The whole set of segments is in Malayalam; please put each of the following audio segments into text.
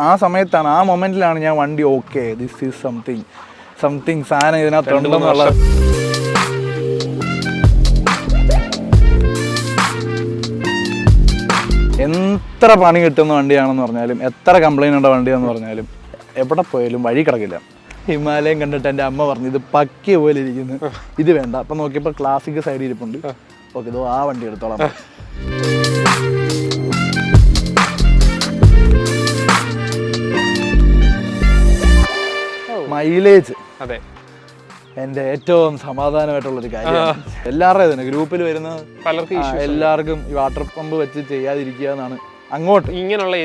ആ സമയത്താണ്, ആ മൊമെന്റിലാണ് ഞാൻ വണ്ടി ഓക്കെ ദിസ് ഈസ് സംതിങ് സാധനം ഇതിനകത്തുണ്ടെന്നുള്ള. എത്ര പണി കിട്ടുന്ന വണ്ടിയാണെന്ന് പറഞ്ഞാലും, എത്ര കംപ്ലൈൻ്റ് ഉള്ള വണ്ടിയാണെന്ന് പറഞ്ഞാലും, എവിടെ പോയാലും വഴി കിടക്കില്ല. ഹിമാലയം കണ്ടിട്ട് എൻ്റെ അമ്മ പറഞ്ഞു ഇത് പക്കിയ പോലെ ഇരിക്കുന്നു, ഇത് വേണ്ട. അപ്പം നോക്കിയപ്പോൾ ക്ലാസിക് സൈഡിൽ ഇരിപ്പുണ്ട്. ഓക്കെ, ഇതോ ആ വണ്ടി എടുത്തോളാം. മൈലേജ് അതെ എൻ്റെ ഏറ്റവും സമാധാനമായിട്ടുള്ളൊരു കാര്യമാണ്. എല്ലാവരുടെയും തന്നെ ഗ്രൂപ്പിൽ വരുന്ന എല്ലാവർക്കും ഈ വാട്ടർ പമ്പ് വെച്ച് ചെയ്യാതിരിക്കുക എന്നാണ്. അങ്ങോട്ട് ഇങ്ങനെയുള്ള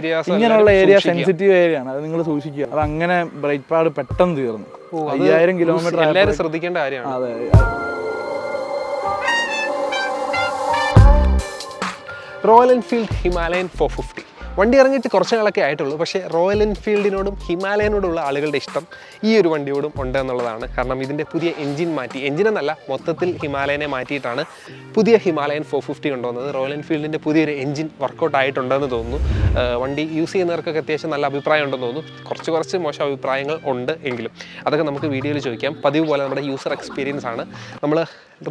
ഏരിയ സെൻസിറ്റീവ് ഏരിയ ആണ്, അത് നിങ്ങൾ സൂക്ഷിക്കുക. അത് അങ്ങനെ ബ്രേക്ക് പാഡ് പെട്ടെന്ന് തീർന്നു. 5000 കിലോമീറ്റർ എല്ലാവരും ശ്രദ്ധിക്കേണ്ട കാര്യമാണ്. അതെ. റോയൽ എൻഫീൽഡ് ഹിമാലയൻ 450 വണ്ടി ഇറങ്ങിയിട്ട് കുറച്ച് നാളൊക്കെ ആയിട്ടുള്ളൂ. പക്ഷേ റോയൽ എൻഫീൽഡിനോടും ഹിമാലയനോടുള്ള ആളുകളുടെ ഇഷ്ടം ഈ ഒരു വണ്ടിയോടും ഉണ്ട് എന്നുള്ളതാണ്. കാരണം ഇതിൻ്റെ പുതിയ എഞ്ചിൻ മാറ്റി, എഞ്ചിനെന്നല്ല മൊത്തത്തിൽ ഹിമാലയനെ മാറ്റിയിട്ടാണ് പുതിയ ഹിമാലയൻ 450 കൊണ്ടുവന്നത്. റോയൽ എൻഫീൽഡിൻ്റെ പുതിയൊരു എഞ്ചിൻ വർക്കൗട്ട് ആയിട്ടുണ്ടെന്ന് തോന്നുന്നു. വണ്ടി യൂസ് ചെയ്യുന്നവർക്കൊക്കെ അത്യാവശ്യം നല്ല അഭിപ്രായം ഉണ്ടെന്ന് തോന്നുന്നു. കുറച്ച് മോശം അഭിപ്രായങ്ങൾ ഉണ്ട് എങ്കിലും അതൊക്കെ നമുക്ക് വീഡിയോയിൽ ചോദിക്കാം. പതിവ് പോലെ നമ്മുടെ യൂസർ എക്സ്പീരിയൻസ് ആണ്. നമ്മൾ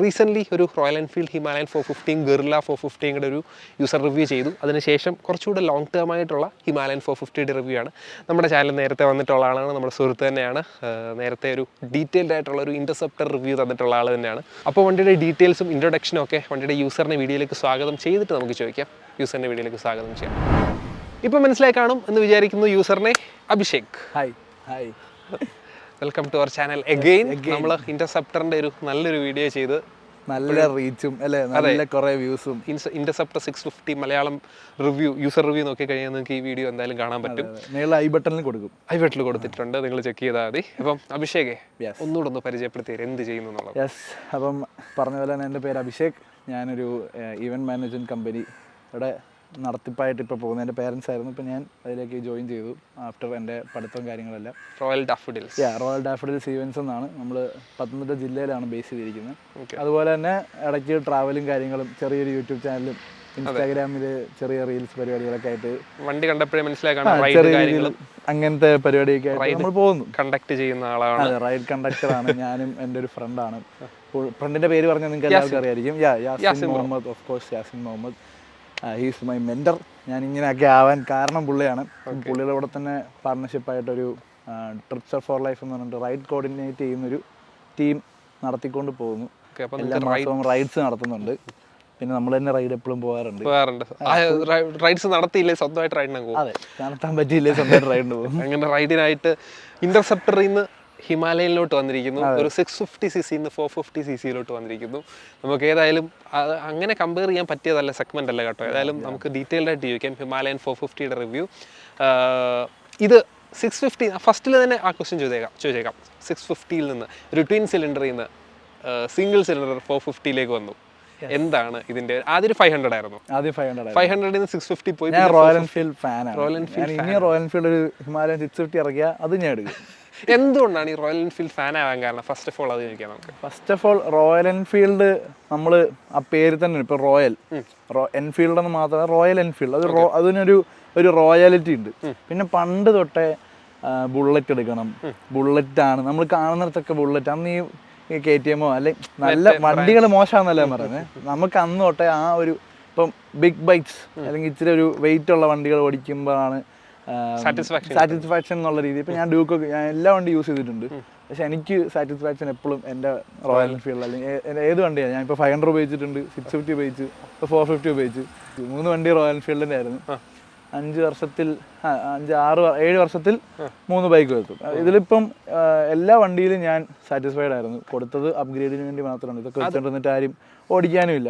റീസെൻ്റ്ലി ഒരു റോയൽ എൻഫീൽഡ് ഹിമാലയൻ 450 ഗറില്ല 450 കൂടെ ഒരു യൂസർ റിവ്യൂ ചെയ്തു. അതിനുശേഷം കുറച്ചുകൂടെ ലോങ് ടേം ആയിട്ടുള്ള ഹിമാലയൻ 450 റിവ്യൂ ആണ്. നമ്മുടെ ചാനൽ നേരത്തെ വന്നിട്ടുള്ള ആളാണ്, നമ്മുടെ സുഹൃത്ത് തന്നെയാണ്. നേരത്തെ ഒരു ഡീറ്റെയിൽഡ് ആയിട്ടുള്ള ഒരു ഇൻ്റർസെപ്റ്റർ റിവ്യൂ തന്നിട്ടുള്ള ആൾ തന്നെയാണ്. അപ്പോൾ വണ്ടിയുടെ ഡീറ്റെയിൽസും ഇൻട്രൊഡക്ഷനും ഒക്കെ വണ്ടിയുടെ യൂസറിനെ വീഡിയോയിലേക്ക് സ്വാഗതം ചെയ്തിട്ട് നമുക്ക് ചോദിക്കാം. യൂസറിനെ വീഡിയോയിലേക്ക് സ്വാഗതം ചെയ്യാം. ഇപ്പോൾ മനസ്സിലായി കാണും എന്ന് വിചാരിക്കുന്നു യൂസറിനെ. Abhishek, hi, welcome to our channel again. നമ്മൾ ഇന്റർസെപ്റ്ററിന്റെ ഒരു നല്ലൊരു വീഡിയോ ചെയ്ത് നല്ല റീച്ചും അല്ലേ, നല്ല കുറേ വ്യൂസും. Interceptor 650 Malayalam review, user review നോക്കി കഴിഞ്ഞാൽ നിങ്ങൾക്ക് ഈ വീഡിയോ എന്തായാലും കാണാൻ പറ്റും. ഐ ബട്ടണിൽ കൊടുത്തിട്ടുണ്ട്, നിങ്ങൾ ചെക്ക് ചെയ്താൽ മതി. അപ്പം അഭിഷേകേ, ഒന്നുകൂടെ ഒന്ന് പരിചയപ്പെടുത്തിയത് എന്ത് ചെയ്യുന്നു എന്നുള്ളത്. യെസ്, അപ്പം പറഞ്ഞ പോലെ തന്നെ എൻ്റെ പേര് അഭിഷേക്. ഞാനൊരു ഇവൻറ്റ് മാനേജ്മെൻറ്റ് കമ്പനി ഇവിടെ നടത്തിപ്പായിട്ട് ഇപ്പോൾ പോകുന്നത്. എൻ്റെ പേരൻസ് ആയിരുന്നു, ഇപ്പോൾ ഞാൻ അതിലേക്ക് ജോയിൻ ചെയ്തു ആഫ്റ്റർ എൻ്റെ പഠിത്തവും കാര്യങ്ങളെല്ലാം. റോയൽ ഡാഫഡിൽസ് ഈവൻസ് എന്നാണ്. നമ്മൾ പത്തനംതിട്ട ജില്ലയിലാണ് ബേസ് ചെയ്തിരിക്കുന്നത്. അതുപോലെ തന്നെ ഇടയ്ക്ക് ട്രാവലും കാര്യങ്ങളും, ചെറിയൊരു യൂട്യൂബ് ചാനലും ഇൻസ്റ്റാഗ്രാമിൽ ചെറിയ റീൽസ് പരിപാടികളൊക്കെ ആയിട്ട് വണ്ടി കണ്ടപ്പോഴേ മനസ്സിലാക്കാൻ അങ്ങനത്തെ പരിപാടിയൊക്കെ ആയിട്ട് നമ്മൾ പോകുന്നു. കണ്ടക്ട് ചെയ്യുന്ന ആളാണ്. അതെ, റൈഡ് കണ്ടക്ടറാണ് ഞാനും. എൻ്റെ ഒരു ഫ്രണ്ടാണ്. ഫ്രണ്ടിൻ്റെ പേര് പറഞ്ഞാൽ നിങ്ങൾക്ക് എല്ലാവർക്കും അറിയായിരിക്കും. Yasin Muhammad. Of course Yasin Muhammad. He's my mentor. ഞാനിങ്ങനെയൊക്കെ ആവാൻ കാരണം പുള്ളിയാണ്. പുള്ളിയുടെ കൂടെ തന്നെ പാർട്ണർഷിപ്പായിട്ടൊരു ട്രിപ്സ് ഫോർ ലൈഫ് എന്ന് പറഞ്ഞിട്ട് റൈഡ് കോർഡിനേറ്റ് ചെയ്യുന്നൊരു ടീം നടത്തിക്കൊണ്ട് പോകുന്നു. എല്ലാ മാസവും റൈഡ്സ് നടത്തുന്നുണ്ട്. പിന്നെ നമ്മൾ തന്നെ റൈഡ് എപ്പോഴും പോകാറുണ്ട്. റൈഡ്സ് നടത്തിയില്ലേ സ്വന്തമായിട്ട് റൈഡിന് പോകും. അതെ, നടത്താൻ പറ്റിയില്ലേ സ്വന്തമായിട്ട് റൈഡിന് പോകും. അങ്ങനെ റൈഡിനായിട്ട് ഇന്റർസെപ്റ്ററിൽ നിന്ന് ഹിമാലയനിലോട്ട് വന്നിരിക്കുന്നു. ഒരു 650cc 450cc വന്നിരിക്കുന്നു. നമുക്ക് ഏതായാലും അങ്ങനെ കമ്പയർ ചെയ്യാൻ പറ്റിയതല്ല, സെഗ്മെന്റ് അല്ല കേട്ടോ. ഏതായാലും നമുക്ക് ഡീറ്റെയിൽഡ് ആയിട്ട് ചോദിക്കാം ഹിമാലയൻ 450 റിവ്യൂ. ഇത് 650 ഫസ്റ്റിൽ തന്നെ ആ ക്വസ്റ്റ്യൻ ചോദിച്ചേക്കാം. 650 നിന്ന് ഒരു ട്വിൻ സിലിണ്ടറിൽ നിന്ന് സിംഗിൾ സിലിണ്ടർ 450 വന്നു. എന്താണ് ഇതിന്റെ? ആദ്യം 500 ആയിരുന്നു. 500 650 പോയി. ഞാൻ റോയൽ എൻഫീൽഡ് ഫാനാണ്. റോയൽ എൻഫീൽഡ് ഒരു ഹിമാലയൻ 650 ഇറക്കിയാൽ അത് ഞാൻ എടുക്കും. എന്തുകൊണ്ടാണ് ഈ റോയൽ എൻഫീൽഡ് ഫാൻ ആവാൻ കാരണം? ഫസ്റ്റ് ഓഫ് ഓൾ അത് ചോദിക്കാം നമുക്ക്. First of all royal Enfield, നമ്മൾ ആ പേര് തന്നെ ഇപ്പോൾ റോയൽ എൻഫീൽഡ് എന്ന് മാത്രമേ, റോയൽ എൻഫീൽഡ് അത് അതിനൊരു റോയാലിറ്റി ഉണ്ട്. പിന്നെ പണ്ട് തൊട്ടേ ബുള്ളറ്റ് എടുക്കണം, ബുള്ളറ്റാണ് നമ്മൾ കാണുന്നിടത്തൊക്കെ ബുള്ളറ്റ്. അന്ന് ഈ KTM അല്ലെ നല്ല വണ്ടികൾ മോശമാണെന്നല്ല പറയുന്നത്. നമുക്ക് അന്ന് തൊട്ടേ ആ ഒരു, ഇപ്പം ബിഗ് ബൈക്സ് അല്ലെങ്കിൽ ഇച്ചിരി ഒരു വെയിറ്റ് ഉള്ള വണ്ടികൾ ഓടിക്കുമ്പോഴാണ് സാറ്റിസ്ഫാക്ഷൻ എന്നുള്ള രീതി. ഇപ്പം ഞാൻ ഞാൻ എല്ലാ വണ്ടി യൂസ് ചെയ്തിട്ടുണ്ട്. പക്ഷെ എനിക്ക് സാറ്റിസ്ഫാക്ഷൻ എപ്പോഴും എൻ്റെ റോയൽ എൻഫീൽഡ് അല്ലെങ്കിൽ ഏത് വണ്ടിയാണ്. ഞാൻ ഇപ്പോൾ 500 ഉപയോഗിച്ചിട്ടുണ്ട്, 650 ഉപയോഗിച്ചു, ഇപ്പോൾ 450 ഉപയോഗിച്ചു. 3 വണ്ടി റോയൽ എൻഫീൽഡിൻ്റെ ആയിരുന്നു. 7 വർഷത്തിൽ 3 ബൈക്ക് എടുത്തു. ഇതിലിപ്പം എല്ലാ വണ്ടിയിലും ഞാൻ സാറ്റിസ്ഫൈഡ് ആയിരുന്നു. കൊടുത്തത് അപ്ഗ്രേഡിന് വേണ്ടി മാത്രമാണ്. ഇതൊക്കെ വെച്ചിട്ട് ആരും ഓടിക്കാനും ഇല്ല,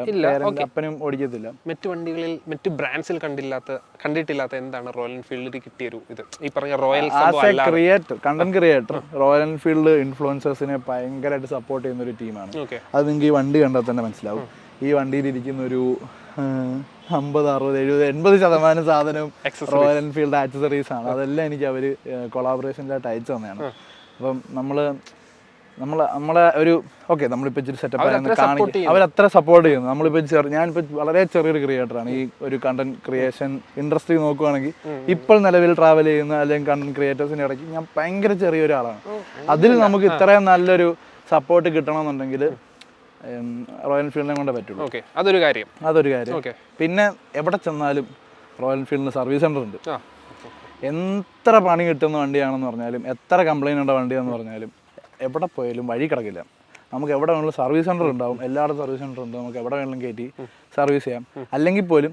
അപ്പനും ഓടിക്കത്തില്ല. മറ്റു വണ്ടികളിൽ, മറ്റു ബ്രാൻഡ്സിൽ കണ്ടിട്ടില്ലാത്ത എന്താണ് റോയൽ എൻഫീൽഡിൽ കിട്ടിയൊരു ഇത്? ഈ പറഞ്ഞ royal content creator Royal Enfield ഇൻഫ്ലുവൻസേഴ്സിനെ ഭയങ്കരമായിട്ട് സപ്പോർട്ട് ചെയ്യുന്ന ഒരു ടീമാണ്. അത് നിങ്ങൾക്ക് ഈ വണ്ടി കണ്ടാൽ തന്നെ മനസ്സിലാവും. ഈ വണ്ടിയിൽ ഇരിക്കുന്ന ഒരു 50, 60, 70, 80% സാധനവും റോയൽ എൻഫീൽഡ് ആക്സസറീസ് ആണ്. അതെല്ലാം എനിക്ക് അവർ കൊളാബറേഷനിലായിട്ട് അയച്ചു തന്നെയാണ്. അപ്പം നമ്മൾ നമ്മളെ ഒരു ഓക്കെ നമ്മളിപ്പോൾ ഇച്ചിരി സെറ്റപ്പ് support കാണിക്കും, അവരത്ര സപ്പോർട്ട് ചെയ്യുന്നു. നമ്മളിപ്പോൾ ഞാനിപ്പോൾ വളരെ ചെറിയൊരു ക്രിയേറ്ററാണ്. ഈ ഒരു കണ്ടന്റ് ക്രിയേഷൻ ഇൻഡസ്ട്രി നോക്കുവാണെങ്കിൽ ഇപ്പോൾ നിലവിൽ ട്രാവൽ ചെയ്യുന്ന അല്ലെങ്കിൽ കണ്ടന്റ് ക്രിയേറ്റേഴ്സിൻ്റെ ഇടയ്ക്ക് ഞാൻ ഭയങ്കര ചെറിയൊരാളാണ്. അതിൽ നമുക്ക് ഇത്രയും നല്ലൊരു സപ്പോർട്ട് കിട്ടണമെന്നുണ്ടെങ്കിൽ റോയൽ എൻഫീൽഡിനെ കൊണ്ടേ പറ്റുള്ളൂ. അതൊരു കാര്യം. പിന്നെ എവിടെ ചെന്നാലും റോയൽ എൻഫീൽഡിന് സർവീസ് സെൻ്റർ ഉണ്ട്. എത്ര പണി കിട്ടുന്ന വണ്ടിയാണെന്ന് പറഞ്ഞാലും, എത്ര കംപ്ലൈൻറ്റ് ഉള്ള വണ്ടിയാണെന്ന് പറഞ്ഞാലും, എവിടെ പോയാലും വഴി കിടക്കില്ല. നമുക്ക് എവിടെ വേണമെങ്കിലും സർവീസ് സെൻ്റർ ഉണ്ടാവും. എല്ലായിടത്തും സർവീസ് സെൻ്റർ ഉണ്ട്. നമുക്ക് എവിടെ വേണമെങ്കിലും കയറ്റി സർവീസ് ചെയ്യാം. അല്ലെങ്കിൽ പോലും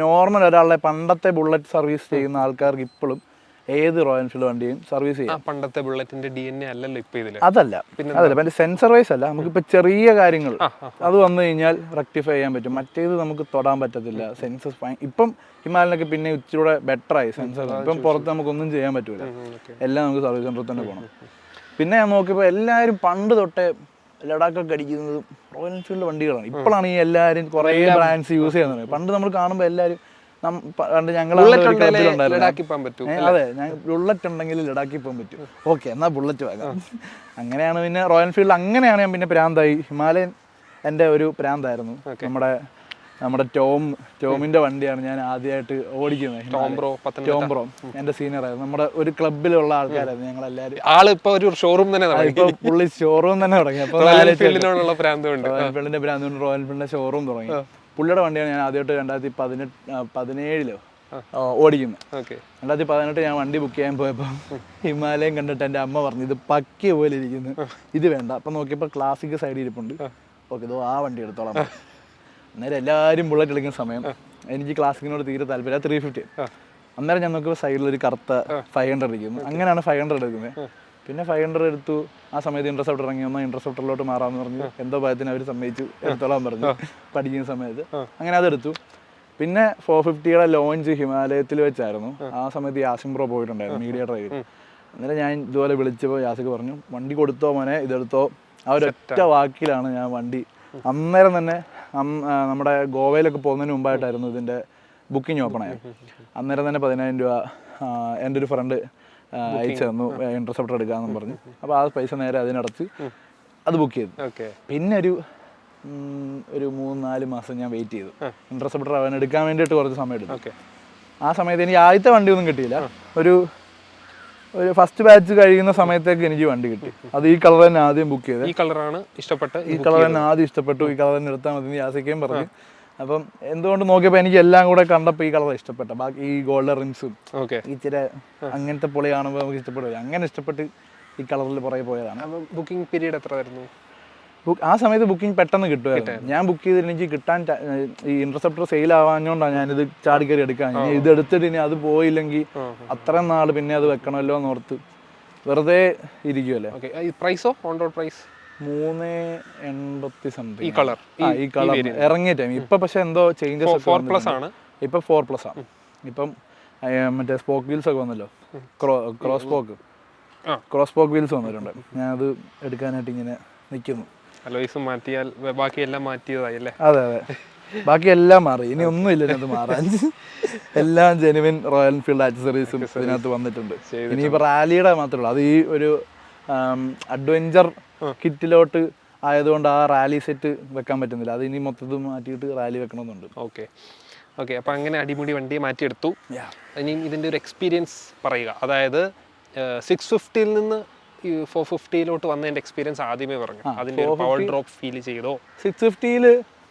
നോർമൽ ഒരാളുടെ പണ്ടത്തെ ബുള്ളറ്റ് സർവീസ് ചെയ്യുന്ന ആൾക്കാർക്ക് ഇപ്പോഴും ഏത് റോയൽ എൻഫീൽഡ് വണ്ടിയും സർവീസ് ചെയ്യാം. പണ്ടത്തെ ബുള്ളറ്റിന്റെ DNA അല്ലല്ലോ ഇപ്പൊ ഇതിൽ. അതല്ല പിന്നെ സെൻസർ വൈസ് അല്ല, നമുക്കിപ്പോൾ ചെറിയ കാര്യങ്ങൾ അത് വന്നു കഴിഞ്ഞാൽ റെക്ടിഫൈ ചെയ്യാൻ പറ്റും. മറ്റേത് നമുക്ക് തൊടാൻ പറ്റത്തില്ല. സെൻസസ് ഇപ്പം ഹിമാലയനൊക്കെ പിന്നെ ഇച്ചിരൂടെ ബെറ്ററായി സെൻസർ. ഇപ്പം പുറത്ത് നമുക്കൊന്നും ചെയ്യാൻ പറ്റൂല. എല്ലാം നമുക്ക് സർവീസ് സെൻ്ററിൽ തന്നെ പോകണം. പിന്നെ ഞാൻ നോക്കിയപ്പോൾ എല്ലാവരും പണ്ട് തൊട്ടേ ലഡാക്കൊക്കെ അടിക്കുന്നത് റോയൽ എൻഫീൽഡ് വണ്ടികളാണ്. ഇപ്പോഴാണ് ഈ എല്ലാവരും കുറേ ബ്രാൻഡ്സ് യൂസ് ചെയ്യുന്നത്. പണ്ട് നമ്മൾ കാണുമ്പോൾ എല്ലാവരും പണ്ട് ഞങ്ങൾ അതെ, ഞാൻ ബുള്ളറ്റ് ഉണ്ടെങ്കിൽ ലഡാക്കിൽ പോകാൻ പറ്റും. ഓക്കെ, എന്നാൽ ബുള്ളറ്റ് വാങ്ങാം. അങ്ങനെയാണ് പിന്നെ റോയൽ എൻഫീൽഡ്. അങ്ങനെയാണ് ഞാൻ പിന്നെ പ്രാന്തായി. ഹിമാലയൻ എൻ്റെ ഒരു പ്രാന്തായിരുന്നു. നമ്മുടെ ടോമിന്റെ വണ്ടിയാണ് ഞാൻ ആദ്യമായിട്ട് ഓടിക്കുന്നത്. ടോംബ്രോ എന്റെ സീനിയറായിരുന്നു. നമ്മുടെ ഒരു ക്ലബിലുള്ള ആൾക്കാരായിരുന്നു ഞങ്ങളെല്ലാവരും. ആളിപ്പോ ഒരു ഷോറൂം തന്നെ പുള്ളി ഷോറൂം തന്നെ തുടങ്ങി. അപ്പൊ റോയൽ എൻഫീൽഡിന്റെ പ്രാന്ത് കൊണ്ട് റോയൽ എൻഫീൽഡിന്റെ ഷോറൂം തുടങ്ങി. പുള്ളിയുടെ വണ്ടിയാണ് ഞാൻ ആദ്യമായിട്ട് 2017 ഓടിക്കുന്നത്. 2018 ഞാൻ വണ്ടി ബുക്ക് ചെയ്യാൻ പോയപ്പോൾ ഹിമാലയം കണ്ടിട്ട് എൻ്റെ അമ്മ പറഞ്ഞു ഇത് പക്കിയ പോലെ ഇരിക്കുന്നു, ഇത് വേണ്ട. അപ്പം നോക്കിയപ്പോൾ ക്ലാസിക് സൈഡിൽ ഇരിപ്പുണ്ട്. ഓക്കെ, ഇതോ ആ വണ്ടി എടുത്തോളാം. അന്നേരം എല്ലാവരും ബുള്ളറ്റ് കളിക്കുന്ന സമയം എനിക്ക് ക്ലാസിക്കിനോട് തീരെ താല്പര്യം. 350. അന്നേരം ഞാൻ നോക്കിയപ്പോൾ സൈഡിലൊരു കറുത്ത 500 ഇരിക്കുന്നു. അങ്ങനെയാണ് 500 എടുക്കുന്നത്. പിന്നെ 500 എടുത്തു. ആ സമയത്ത് ഇൻട്രസെപ്റ്റർ ഇറങ്ങി. ഒന്ന് ഇൻട്രസെപ്റ്ററിലോട്ട് മാറാമെന്ന് പറഞ്ഞു. എന്തോ ഭയത്തിന് അവർ സമ്മതിച്ചു, എടുത്തോളാൻ പറഞ്ഞു പഠിക്കുന്ന സമയത്ത്. അങ്ങനെ അതെടുത്തു. പിന്നെ 450യുടെ ലോഞ്ച് ഹിമാലയത്തിൽ വെച്ചായിരുന്നു. ആ സമയത്ത് യാസിം ബ്രോ പോയിട്ടുണ്ടായിരുന്നു മീഡിയ ഡ്രൈവിൽ. അന്നേരം ഞാൻ ഇതുപോലെ വിളിച്ചപ്പോൾ യാസിക്ക് പറഞ്ഞു വണ്ടി കൊടുത്തോ മോനെ, ഇതെടുത്തോ. ആ ഒരൊറ്റ വാക്കിലാണ് ഞാൻ വണ്ടി അന്നേരം തന്നെ നമ്മുടെ ഗോവയിലൊക്കെ പോകുന്നതിന് മുമ്പായിട്ടായിരുന്നു ഇതിൻ്റെ ബുക്കിംഗ് ഓപ്പൺ ആയത്. അന്നേരം തന്നെ 10,000 രൂപ എൻ്റെ ഒരു ഫ്രണ്ട് അയച്ചു തന്നു, ഇൻട്രസെപ്റ്റർ എടുക്കാമെന്ന് പറഞ്ഞു. അപ്പോൾ ആ പൈസ നേരെ അതിനടച്ച് അത് ബുക്ക് ചെയ്തു. പിന്നെ ഒരു 3-4 മാസം ഞാൻ വെയിറ്റ് ചെയ്തു. ഇൻട്രസെപ്റ്റർ അവൻ എടുക്കാൻ വേണ്ടിയിട്ട് കുറച്ച് സമയം എടുത്തു. ആ സമയത്ത് എനിക്ക് ആദ്യത്തെ വണ്ടിയൊന്നും കിട്ടിയില്ല. ഒരു ഫസ്റ്റ് ബാച്ച് കഴിയുന്ന സമയത്തേക്ക് എനിക്ക് വണ്ടി കിട്ടി. അത് ഈ കളർ തന്നെ ആദ്യം ബുക്ക് ചെയ്തത്. ഈ കളറാണ് ഇഷ്ടപ്പെട്ടത്. ഈ കളർ തന്നെ ആദ്യം ഇഷ്ടപ്പെട്ടു. ഈ കളർ തന്നെ എടുത്താൽ മതി യാസിക്കുകയും പറഞ്ഞു. അപ്പം എന്തുകൊണ്ട് നോക്കിയപ്പോൾ എനിക്ക് എല്ലാം കൂടെ കണ്ടപ്പോൾ ഈ കളർ ഇഷ്ടപ്പെട്ട. ബാക്കി ഈ ഗോൾഡൻ റിംസും ഇച്ചിരി അങ്ങനത്തെ പൊളി കാണുമ്പോൾ നമുക്ക് ഇഷ്ടപ്പെടുക. അങ്ങനെ ഇഷ്ടപ്പെട്ട് ഈ കളറിൽ പുറകെ പോയതാണ്. ബുക്കിംഗ് പീരീഡ് എത്ര ആയിരുന്നു? ആ സമയത്ത് ബുക്കിംഗ് പെട്ടെന്ന് കിട്ടുമായിരുന്നു. ഞാൻ ബുക്ക് ചെയ്തിട്ട് എനിക്ക് കിട്ടാൻ ഈ ഇൻട്രസെപ്റ്റർ സെയിൽ ആവാഞ്ഞോണ്ടാണ് ഞാനിത് ചാടിക്കറി എടുക്കാൻ. ഇനി ഇത് എടുത്തിട്ട് ഇനി അത് പോയില്ലെങ്കിൽ അത്രയും നാൾ പിന്നെ അത് വെക്കണമല്ലോ എന്നോർത്ത് വെറുതെ ഇരിക്കുമല്ലേ. പ്രൈസോ ഓൺ റോഡ് പ്രൈസ് 380 സംതിങ്. ഈ കളർ ഇറങ്ങിയ ടൈം. ഇപ്പൊ പക്ഷെ എന്തോ ചേഞ്ചസ്. 4+ ആണ് ഇപ്പൊ 4+ ആണ്. ഇപ്പം മറ്റേ സ്പോക്ക് വീൽസ് ഒക്കെ വന്നല്ലോ, ക്രോസ് സ്പോക്ക് വീൽസ് വന്നിട്ടുണ്ട്. ഞാൻ അത് എടുക്കാനായിട്ട് ഇങ്ങനെ നിൽക്കുന്നു. മാറ്റിയാൽ ബാക്കിയെല്ലാം മാറ്റിയതായി. അതെ, ബാക്കി എല്ലാം മാറി. ഇനി ഒന്നും ഇല്ല ഇതിനകത്ത് മാറാൻ. എല്ലാം ജെനുവിൻ റോയൽ എൻഫീൽഡ് ആക്സസറീസും ഇതിനകത്ത് വന്നിട്ടുണ്ട്. ഇനിയിപ്പോൾ റാലിയുടെ മാത്രമേ ഉള്ളൂ. അത് ഈ ഒരു അഡ്വഞ്ചർ കിറ്റിലോട്ട് ആയതുകൊണ്ട് ആ റാലി സെറ്റ് വെക്കാൻ പറ്റുന്നില്ല. അത് ഇനി മൊത്തത്തിൽ മാറ്റിയിട്ട് റാലി വെക്കണമെന്നുണ്ട്. ഓക്കെ, അപ്പോൾ അങ്ങനെ അടിമുടി വണ്ടി മാറ്റിയെടുത്തു. ഇനി ഇതിൻ്റെ ഒരു എക്സ്പീരിയൻസ് പറയുക. അതായത് 650ൽ നിന്ന് 450ലോട്ട് വന്നതിൻ്റെ എക്സ്പീരിയൻസ് ആദ്യമേ പറഞ്ഞു. അതിൻ്റെ പവർ ഡ്രോപ്പ് ഫീൽ ചെയ്തോ? 650ൽ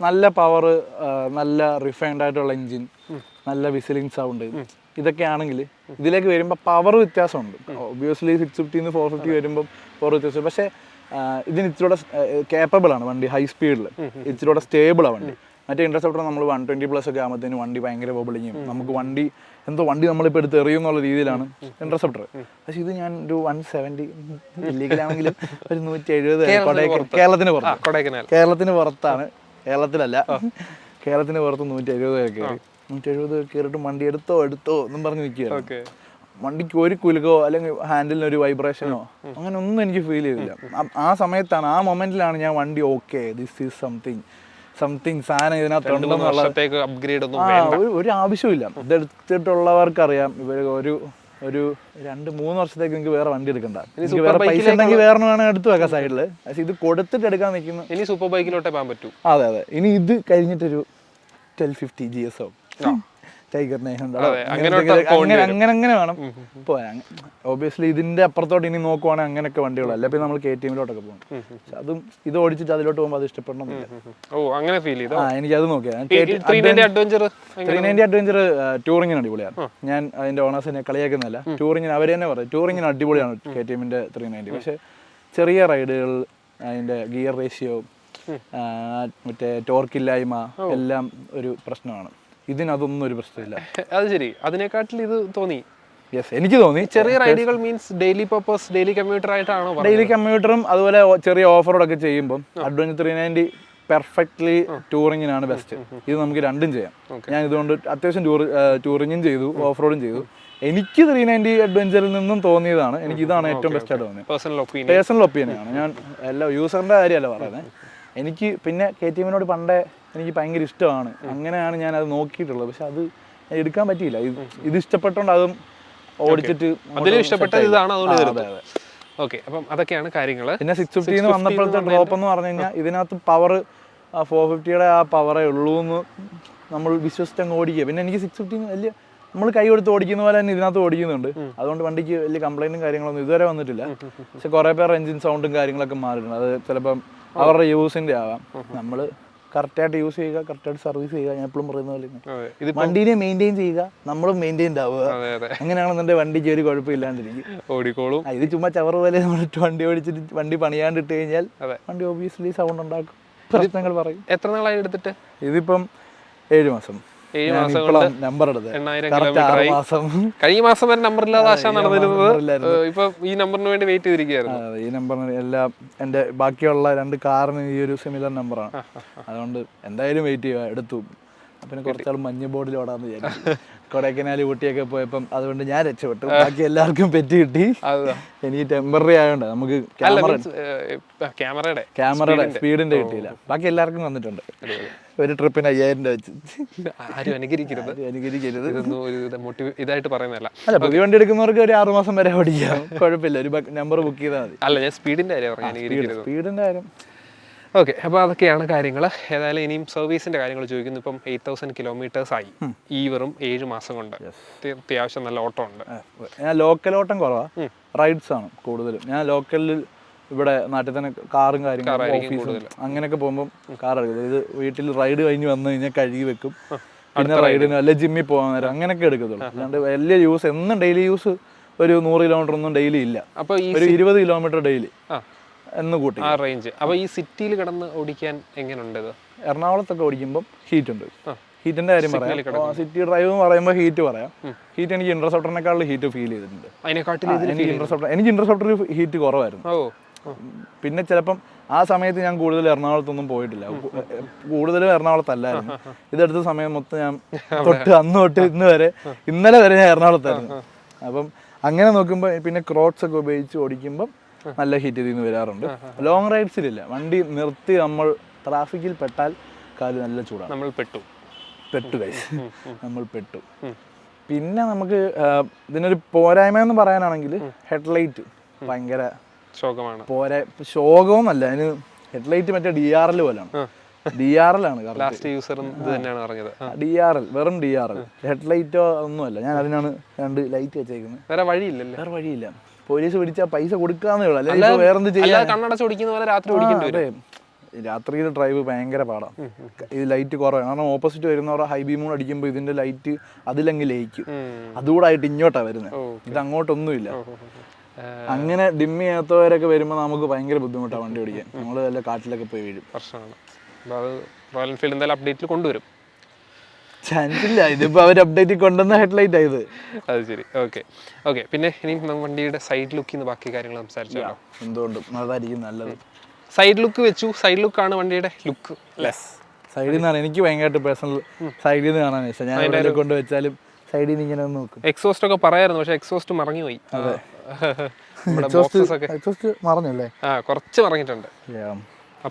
നല്ല പവർ, നല്ല റിഫൈൻഡ് ആയിട്ടുള്ള എൻജിൻ, നല്ല വിസിലിംഗ് സൗണ്ട്, ഇതൊക്കെ ആണെങ്കിൽ ഇതിലേക്ക് വരുമ്പോൾ പവർ വ്യത്യാസമുണ്ട്. ഒബ്വിയസ്ലി 650 നിന്ന് 450 വരുമ്പോൾ പവർ വ്യത്യാസം. പക്ഷേ ഇതിന് ഇച്ചിരൂടെ കേപ്പബിൾ ആണ് വണ്ടി. ഹൈ സ്പീഡിൽ ഇച്ചിരൂടെ സ്റ്റേബിളാണ് വണ്ടി. മറ്റേ ഇൻട്രസെപ്റ്റർ നമ്മൾ 120+ ഒക്കെ ആകുമ്പോഴത്തേന് വണ്ടി ഭയങ്കര ബോബിളിങ് ചെയ്യും. നമുക്ക് വണ്ടി നമ്മളിപ്പോൾ എടുത്ത് എറിയും എന്നുള്ള രീതിയിലാണ് ഇൻട്രസെപ്റ്റർ. പക്ഷെ ഇത് ഞാൻ ഒരു 170 ഇല്ലീഗലാണെങ്കിലും ഒരു 170 കേരളത്തിന് പുറത്താണ്. കേരളത്തിലല്ല, കേരളത്തിന് പുറത്ത് 170 കയറി. 170 കയറിയിട്ട് വണ്ടി എടുത്തോ എന്നും പറഞ്ഞ് നിൽക്കുകയാണ്. വണ്ടിക്ക് ഒരു കുലുക്കോ അല്ലെങ്കിൽ ഹാൻഡിലിന് ഒരു വൈബ്രേഷനോ അങ്ങനെ ഒന്നും എനിക്ക് ഫീൽ ചെയ്തില്ല. ആ സമയത്താണ്, ആ മൊമെന്റിലാണ് ഞാൻ വണ്ടി ഓക്കെ ദിസ് ഈസ് സംതിങ് സാധനം ഇതിനകത്തുണ്ടെന്നുള്ള അപ്ഗ്രേഡ് ഒരു ആവശ്യമില്ല. ഇതെടുത്തിട്ടുള്ളവർക്കറിയാം. ഇവർ ഒരു 2-3 വർഷത്തേക്ക് നിങ്ങൾക്ക് വേറെ വണ്ടി എടുക്കണ്ട. നിങ്ങൾക്ക് വേറെ പൈസ ഉണ്ടെങ്കിൽ വേറെ വേണമെങ്കിൽ എടുത്തു വെക്കാം സൈഡിൽ. പക്ഷെ ഇത് കൊടുത്തിട്ട് എടുക്കാൻ നിൽക്കുന്നു. ഇനി സൂപ്പർ ബൈക്കിലോട്ടേ പോകാൻ പറ്റൂ. അതെ അതെ. ഇനി ഇത് കഴിഞ്ഞിട്ടൊരു 1250 GS ആവും. ടൈഗറിനെ അങ്ങനെ വേണം പോയാൽ. ഓബിയസ്ലി ഇതിന്റെ അപ്പുറത്തോട്ട് ഇനി നോക്കുവാണെങ്കിൽ അങ്ങനെയൊക്കെ വണ്ടികളല്ല. പിന്നെ നമ്മൾ KTM ലോട്ടൊക്കെ പോകും. പക്ഷെ അതും ഇത് ഓടിച്ചിട്ട് അതിലോട്ട് പോകുമ്പോൾ അത് ഇഷ്ടപ്പെടണമെന്നില്ല. എനിക്കത് നോക്കിയാൽ 390 അഡ്വഞ്ചർ ടൂറിങ്ങിന് അടിപൊളിയാണ്. ഞാൻ അതിന്റെ ഓണേഴ്സിനെ കളിയാക്കുന്നതല്ല. ടൂറിങ്ങിന് അവർ തന്നെ പറയും ടൂറിങ്ങിന് അടിപൊളിയാണ് KTMന്റെ 390. പക്ഷെ ചെറിയ റൈഡുകൾ, അതിന്റെ ഗിയർ റേഷ്യോ, മറ്റേ ടോർക്കില്ലായ്മ എല്ലാം ഒരു പ്രശ്നമാണ്. ഇതിനതൊന്നും ഒരു പ്രശ്നമില്ല. അത് ശരി. അതിനെക്കാട്ടിൽ ഇത് തോന്നി. യെസ്, എനിക്ക് തോന്നി. ചെറിയ റൈഡുകൾ means daily purpose, daily commuter ആയിട്ടാണോ? ഡെയിലി കമ്മ്യൂട്ടറും അതുപോലെ ചെറിയ ഓഫ് റോഡ് ഒക്കെ ചെയ്യുമ്പോൾ അഡ്വഞ്ചർ 390 പെർഫെക്റ്റ്ലി ടൂറിങ്ങിനാണ് ബെസ്റ്റ്. ഇത് നമുക്ക് രണ്ടും ചെയ്യാം. ഞാൻ ഇതുകൊണ്ട് അത്യാവശ്യം ടൂറിങ്ങും ചെയ്തു, ഓഫ് റോഡും ചെയ്തു. എനിക്ക് 390 അഡ്വഞ്ചറിൽ നിന്നും തോന്നിയതാണ്, എനിക്ക് ഇതാണ് ഏറ്റവും ബെസ്റ്റ് ആയിട്ട് തോന്നിയത്. പേഴ്സണൽ ഒപ്പീനിയനാണ്. ഞാൻ എല്ലാ യൂസറിന്റെ കാര്യമല്ല പറയുന്നത്. എനിക്ക് പിന്നെ KTMനോട് പണ്ടേ എനിക്ക് ഭയങ്കര ഇഷ്ടമാണ്. അങ്ങനെയാണ് ഞാൻ അത് നോക്കിയിട്ടുള്ളത്. പക്ഷെ അത് എടുക്കാൻ പറ്റിയില്ല. ഇത് ഇഷ്ടപ്പെട്ടോണ്ട് അതും ഓടിച്ചിട്ട് അപ്പം അതൊക്കെയാണ് കാര്യങ്ങൾ. പിന്നെ 650 വന്നപ്പോഴത്തെ ഡ്രോപ്പ് എന്ന് പറഞ്ഞു കഴിഞ്ഞാൽ ഇതിനകത്ത് പവർ 450യുടെ ആ പവറേ ഉള്ളൂ എന്ന് നമ്മൾ വിശ്വസിച്ചങ്ങ് ഓടിക്കുക. പിന്നെ എനിക്ക് 650 വലിയ നമ്മൾ കൈ കൊടുത്ത് ഓടിക്കുന്ന പോലെ തന്നെ ഇതിനകത്ത് ഓടിക്കുന്നുണ്ട്. അതുകൊണ്ട് വണ്ടിക്ക് വലിയ കംപ്ലൈന്റും കാര്യങ്ങളൊന്നും ഇതുവരെ വന്നിട്ടില്ല. പക്ഷെ കുറെ പേർ എഞ്ചിൻ സൗണ്ടും കാര്യങ്ങളൊക്കെ മാറിയിട്ടുണ്ട്. അത് ചിലപ്പം അവരുടെ യൂസിന്റെ ആവാം. നമ്മൾ കറക്റ്റായിട്ട് യൂസ് ചെയ്യുക, കറക്റ്റായിട്ട് സർവീസ് ചെയ്യുക. ഞാൻ എപ്പോഴും പറയുന്ന പോലെ വണ്ടീനെ മെയിൻറ്റെയിൻ ചെയ്യുക, നമ്മളും മെയിൻറ്റെയിൻഡ് ആവുക. അങ്ങനെയാണെന്നുണ്ടെങ്കിൽ വണ്ടിക്ക് ഒരു കുഴപ്പമില്ലാണ്ടിരിക്കും, ഓടിക്കോളും. ഇത് ചുമ്മാ ചവറ് പോലെ നമ്മൾ വണ്ടി ഓടിച്ചിട്ട് വണ്ടി പണിയാണ്ടിട്ട് കഴിഞ്ഞാൽ വണ്ടി ഓബിയസ്ലി സൗണ്ട് ഉണ്ടാക്കും, പ്രശ്നങ്ങൾ പറയും. എത്ര നാളായി എടുത്തിട്ട്? ഇതിപ്പം 7 മാസം. നമ്പർ കഴിഞ്ഞ മാസം വരെ നമ്പർ ഇല്ലാതെ ആശ നടന്നിരുന്നത്. ഇപ്പൊ ഈ നമ്പറിന് വേണ്ടി വെയിറ്റ് ചെയ്തിരിക്കുകയായിരുന്നു. ഈ നമ്പറിന് എല്ലാം എന്റെ ബാക്കിയുള്ള 2 കാറിന് ഈ ഒരു സിമിലർ നമ്പറാണ്. അതുകൊണ്ട് എന്തായാലും വെയിറ്റ് ചെയ്യുക. എടുത്തു. പിന്നെ കുറച്ചാൾ മഞ്ഞ ബോർഡിൽ ഓടാന്ന് വിചാരിച്ചു. കൊടൈക്കനാൽ ഊട്ടിയൊക്കെ പോയപ്പം അതുകൊണ്ട് ഞാൻ രക്ഷപ്പെട്ടു. ബാക്കി എല്ലാവർക്കും പെറ്റി കിട്ടി. എനിക്ക് ടെമ്പററി ആയതുകൊണ്ട് നമുക്ക് ക്യാമറയുടെ സ്പീഡിന്റെ കിട്ടിയില്ല. ബാക്കി എല്ലാവർക്കും വന്നിട്ടുണ്ട്. ഒരു ട്രിപ്പിന് 5000 രൂപ വെച്ച്. ആരും അനുകരിക്കരുത്. ഇതായിട്ട് പറയുന്നതല്ല. അല്ല, പുതിയ വണ്ടി എടുക്കുന്നവർക്ക് ഒരു 6 മാസം വരെ ഓടിക്കാം, കുഴപ്പമില്ല. ഒരു നമ്പർ ബുക്ക് ചെയ്താൽ മതി. അല്ല, ഞാൻ സ്പീഡിന്റെ കാര്യം. സ്പീഡിന്റെ കാര്യം. ഓക്കെ, അപ്പോൾ അതൊക്കെയാണ് കാര്യങ്ങൾ. ഏതായാലും ഇനിയും സർവീസിന്റെ കാര്യങ്ങൾ ചോദിക്കുന്നു. ഇപ്പം 8000 കിലോമീറ്റേഴ്സ് ആയി ഈ വെറും 7 മാസം കൊണ്ട്. അത്യാവശ്യം നല്ല ഓട്ടം ഉണ്ട്. ഞാൻ ലോക്കൽ ഓട്ടം കുറവാണ്, റൈഡ്സ് ആണ് കൂടുതലും. ഞാൻ ലോക്കലിൽ ഇവിടെ നാട്ടിൽ തന്നെ കാറും കാര്യങ്ങളും ഓഫീസും അങ്ങനെയൊക്കെ പോകുമ്പോൾ കാർ എടുക്കും. ഇത് വീട്ടിൽ റൈഡ് കഴിഞ്ഞ് വന്നു കഴിഞ്ഞാൽ കഴുകി വെക്കും. പിന്നെ റൈഡിന് അല്ലെ ജിമ്മിൽ പോകാൻ നേരം അങ്ങനെയൊക്കെ എടുക്കത്തുള്ളൂ. അല്ലാണ്ട് വലിയ യൂസ് എന്നും ഡെയിലി യൂസ് ഒരു 100 കിലോമീറ്റർ ഒന്നും ഡെയിലി ഇല്ല. അപ്പോൾ ഒരു 20 കിലോമീറ്റർ ഡെയിലി എന്ന് കൂട്ടി ആ റേഞ്ച്. അപ്പോൾ ഈ സിറ്റിയിൽ കിടന്ന് ഓടിക്കാൻ എങ്ങനെയുണ്ട്? എറണാകുളത്തൊക്കെ ഓടിക്കുമ്പോൾ ഹീറ്റ് ഉണ്ട്. ഹീറ്റിന്റെ കാര്യം പറയാം. സിറ്റി ഡ്രൈവ് എന്ന് പറയുമ്പോൾ ഹീറ്റ് പറയാം. ഹീറ്റ് എനിക്ക് ഇന്റർസെപ്റ്ററിനെക്കാളും ഹീറ്റ് ഫീൽ ചെയ്തിട്ടുണ്ട്. എനിക്ക് ഇന്റർസെപ്റ്ററിൽ ഹീറ്റ് കുറവായിരുന്നു. പിന്നെ ചിലപ്പം ആ സമയത്ത് ഞാൻ കൂടുതൽ എറണാകുളത്തൊന്നും പോയിട്ടില്ല. കൂടുതലും എറണാകുളത്തല്ലായിരുന്നു. ഇതെടുത്ത സമയം മൊത്തം ഞാൻ അന്ന് തൊട്ട് ഇന്നലെ വരെ ഞാൻ എറണാകുളത്തായിരുന്നു. അപ്പം അങ്ങനെ നോക്കുമ്പോൾ പിന്നെ ക്രോട്ട്സ് ഒക്കെ ഉപയോഗിച്ച് ഓടിക്കുമ്പോൾ നല്ല ഹീറ്റ് ഇതിൽ നിന്ന് വരാറുണ്ട്. ലോങ് റൈഡ്സിലില്ല. വണ്ടി നിർത്തി നമ്മൾ ട്രാഫിക്കിൽ പെട്ടാൽ കാല് നല്ല ചൂടാണ്. നമ്മൾ പെട്ടു പിന്നെ നമുക്ക് ഇതിനൊരു പോരായ്മ എന്ന് പറയാനാണെങ്കിൽ ഹെഡ്ലൈറ്റ് ഭയങ്കര ശോകവുമല്ല. അതിന് ഹെഡ്ലൈറ്റ് മറ്റേ DRL പോലെയാണ്. DRL ആണ് വെറും DRL. ഹെഡ്ലൈറ്റോ ഒന്നുമല്ല. ഞാൻ അതിനാണ് 2 ലൈറ്റ് വെച്ചേക്കുന്നത്. വേറെ വഴിയില്ല. പോലീസ് പിടിച്ചാൽ പൈസ കൊടുക്കാന്നേ ഉള്ളൂ. അല്ലെങ്കിൽ വേറെന്ത് ചെയ്യാം. രാത്രിയിൽ ഡ്രൈവ് ഭയങ്കര പാടാണ്. ഇത് ലൈറ്റ് കുറവാണ്. കാരണം ഓപ്പോസിറ്റ് വരുന്നവരുടെ ഹൈ ബീമൂൺ അടിക്കുമ്പോൾ ഇതിന്റെ ലൈറ്റ് അതിലെങ്കിൽ ലയിക്കും. അതുകൂടായിട്ട് ഇങ്ങോട്ടാണ് വരുന്നത്. ഇത് അങ്ങോട്ടൊന്നുമില്ല. അങ്ങനെ ഡിമ്മി ചെയ്യാത്തവരൊക്കെ വരുമ്പോൾ നമുക്ക് ഭയങ്കര ബുദ്ധിമുട്ടാണ് വണ്ടി ഓടിക്കാൻ. നമ്മൾ വല്ല കാട്ടിലൊക്കെ പോയി വീഴും. പ്രശ്നമാണ്. റോയൽ എൻഫീൽഡ് എന്തായാലും അപ്ഡേറ്റിൽ കൊണ്ടുവരും. ചാൻസ് ഇല്ല. ഇതിപ്പോൾ അവർ അപ്ഡേറ്റ് കൊണ്ടുവന്ന ഹെഡ്ലൈറ്റ് ആയത്. അത് ശരി. ഓക്കെ. പിന്നെ ഇനി വണ്ടിയുടെ സൈഡ് ലുക്കിന്ന് ബാക്കി കാര്യങ്ങൾ സംസാരിച്ചാലോ? എന്തുകൊണ്ടും അതായിരിക്കും നല്ലത്. സൈഡ് ലുക്ക് വെച്ചു. സൈഡ് ലുക്കാണ് വണ്ടിയുടെ ലുക്ക്. സൈഡിൽ നിന്നാണ് എനിക്ക് ഭയങ്കരമായിട്ട് പേഴ്സണൽ സൈഡിൽ നിന്ന് കാണാൻ ഇഷ്ടം. ഞാൻ എവിടെ കൊണ്ട് വെച്ചാലും സൈഡിൽ നിന്ന് ഇങ്ങനെ നോക്കും. എക്സോസ്റ്റ് ഒക്കെ പറയായിരുന്നു, പക്ഷെ എക്സോസ്റ്റ് മറങ്ങിപ്പോയി. എക്സോസ്റ്റ് മറഞ്ഞല്ലേ? കുറച്ച് മറങ്ങിയിട്ടുണ്ട്.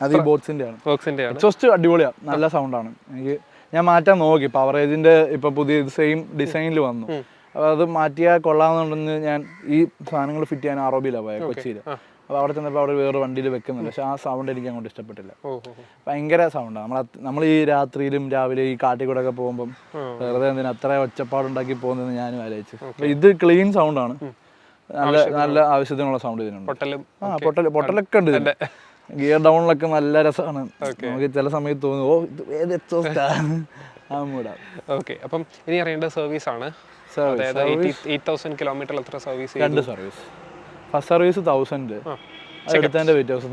അത് ബോക്സിന്റെ ആണ്. എക്സോസ്റ്റ് അടിപൊളിയാണ്, നല്ല സൗണ്ടാണ്. ഞാൻ മാറ്റാൻ നോക്കി. പവറേജിന്റെ ഇപ്പൊ പുതിയ സെയിം ഡിസൈനിൽ വന്നു. അപ്പോൾ അത് മാറ്റിയാൽ കൊള്ളാമെന്നുണ്ടെന്ന് ഞാൻ ഈ സാധനങ്ങൾ ഫിറ്റ് ചെയ്യാൻ ROBയിലാണ് പോയത്, കൊച്ചിയിൽ. അപ്പോൾ അവിടെ ചെന്നപ്പോൾ അവിടെ വേറെ വണ്ടിയിൽ വെക്കുന്നുണ്ട്. പക്ഷേ ആ സൗണ്ട് എനിക്ക് അങ്ങോട്ട് ഇഷ്ടപ്പെട്ടില്ല. ഭയങ്കര സൗണ്ടാണ്. നമ്മൾ ഈ രാത്രിയിലും രാവിലെ ഈ കാട്ടിൽ കൂടെ ഒക്കെ പോകുമ്പം വെറുതെ എന്തിനാ അത്ര ഒച്ചപ്പാടുണ്ടാക്കി പോകുന്നതെന്ന് ഞാനും ആലോചിച്ചു. അപ്പോൾ ഇത് ക്ലീൻ സൗണ്ടാണ്, നല്ല നല്ല ആവശ്യത്തിനുള്ള സൗണ്ട് ഇതിനുണ്ട്. പൊട്ടലൊക്കെ ഉണ്ട്. ഗിയർ ഡൗണിലൊക്കെ നല്ല രസമാണ്. നമുക്ക് ചില സമയത്ത് തോന്നും ഓ ഇത് ഏത് എക്സോസ്റ്റാ ആ മൂടാ. ഓക്കെ, അപ്പം ഇനി അറിയേണ്ട സർവീസ് ആണ്. 8,000 കിലോമീറ്റർ എത്ര സർവീസ്? 2 സർവീസ്. ഫസ്റ്റ് സർവീസ് 1000, എടുത്തതിൻ്റെ വ്യത്യാസം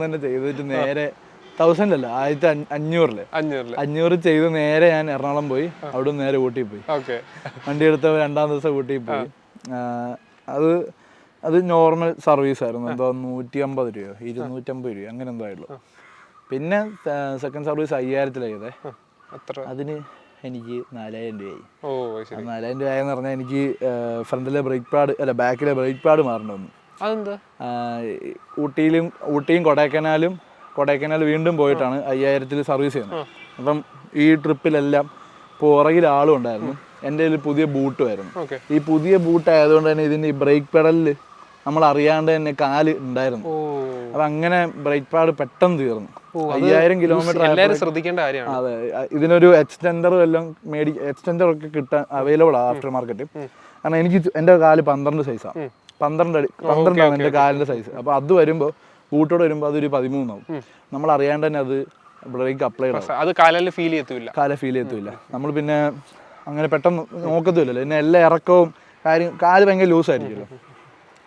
തന്നെ ചെയ്തിട്ട് നേരെ 1000 അല്ല 1500 ചെയ്ത് നേരെ ഞാൻ എറണാകുളം പോയി, അവിടെ നിന്ന് നേരെ ഊട്ടി പോയി. വണ്ടി എടുത്ത 2-ാം ദിവസം ഊട്ടി പോയി. അത് നോർമൽ സർവീസ് ആയിരുന്നു. എന്തോ 150 രൂപയോ 250 രൂപയോ അങ്ങനെ എന്തോ ആയുള്ളൂ. പിന്നെ സെക്കൻഡ് സർവീസ് 5000 ചെയ്തേ. അതിന് എനിക്ക് 4000 രൂപയായി. 4000 രൂപയെന്ന് പറഞ്ഞാൽ എനിക്ക് ഫ്രണ്ടിലെ ബ്രേക്ക് പാഡ് അല്ല ബാക്കിലെ ബ്രേക്ക് പാഡ് മാറേണ്ടി വന്നു. ഊട്ടിയും കൊടൈക്കനാൽ വീണ്ടും പോയിട്ടാണ് 5000 സർവീസ് ചെയ്യുന്നത്. അപ്പം ഈ ട്രിപ്പിലെല്ലാം പുറകിൽ ആളും ഉണ്ടായിരുന്നു, എൻ്റെ കയ്യിൽ പുതിയ ബൂട്ടുമായിരുന്നു. ഈ പുതിയ ബൂട്ട് ആയതുകൊണ്ട് തന്നെ ഇതിൻ്റെ ഈ ബ്രേക്ക് പെഡലിൽ നമ്മൾ അറിയാണ്ട് തന്നെ കാല് ഉണ്ടായിരുന്നു. അപ്പം അങ്ങനെ ബ്രേക്ക് പാഡ് പെട്ടെന്ന് തീർന്നു. 5000 കിലോമീറ്റർ ശ്രദ്ധിക്കേണ്ട കാര്യമാണ്. അതെ, ഇതിനൊരു എക്സ്റ്റൻഡറും എല്ലാം എക്സ്റ്റൻഡർ ഒക്കെ കിട്ടാൻ അവൈലബിൾ ആണ് ആഫ്റ്റർ മാർക്കറ്റ്. കാരണം എനിക്ക് എൻ്റെ കാല് 12 സൈസാണ്, 12 എൻ്റെ കാലിൻ്റെ സൈസ്. അപ്പോൾ അത് വരുമ്പോൾ ബൂട്ടോടെ വരുമ്പോൾ അതൊരു 13 ആവും. നമ്മൾ അറിയാണ്ട് തന്നെ അത് ബ്രേക്ക് അപ്ലൈ കാലിൽ ഫീൽ ചെയ്യത്തില്ല. നമ്മൾ പിന്നെ അങ്ങനെ പെട്ടെന്ന് നോക്കത്തില്ലല്ലോ. പിന്നെ എല്ലാ ഇറക്കവും കാല് ഭയങ്കര ലൂസായിരിക്കുമല്ലോ.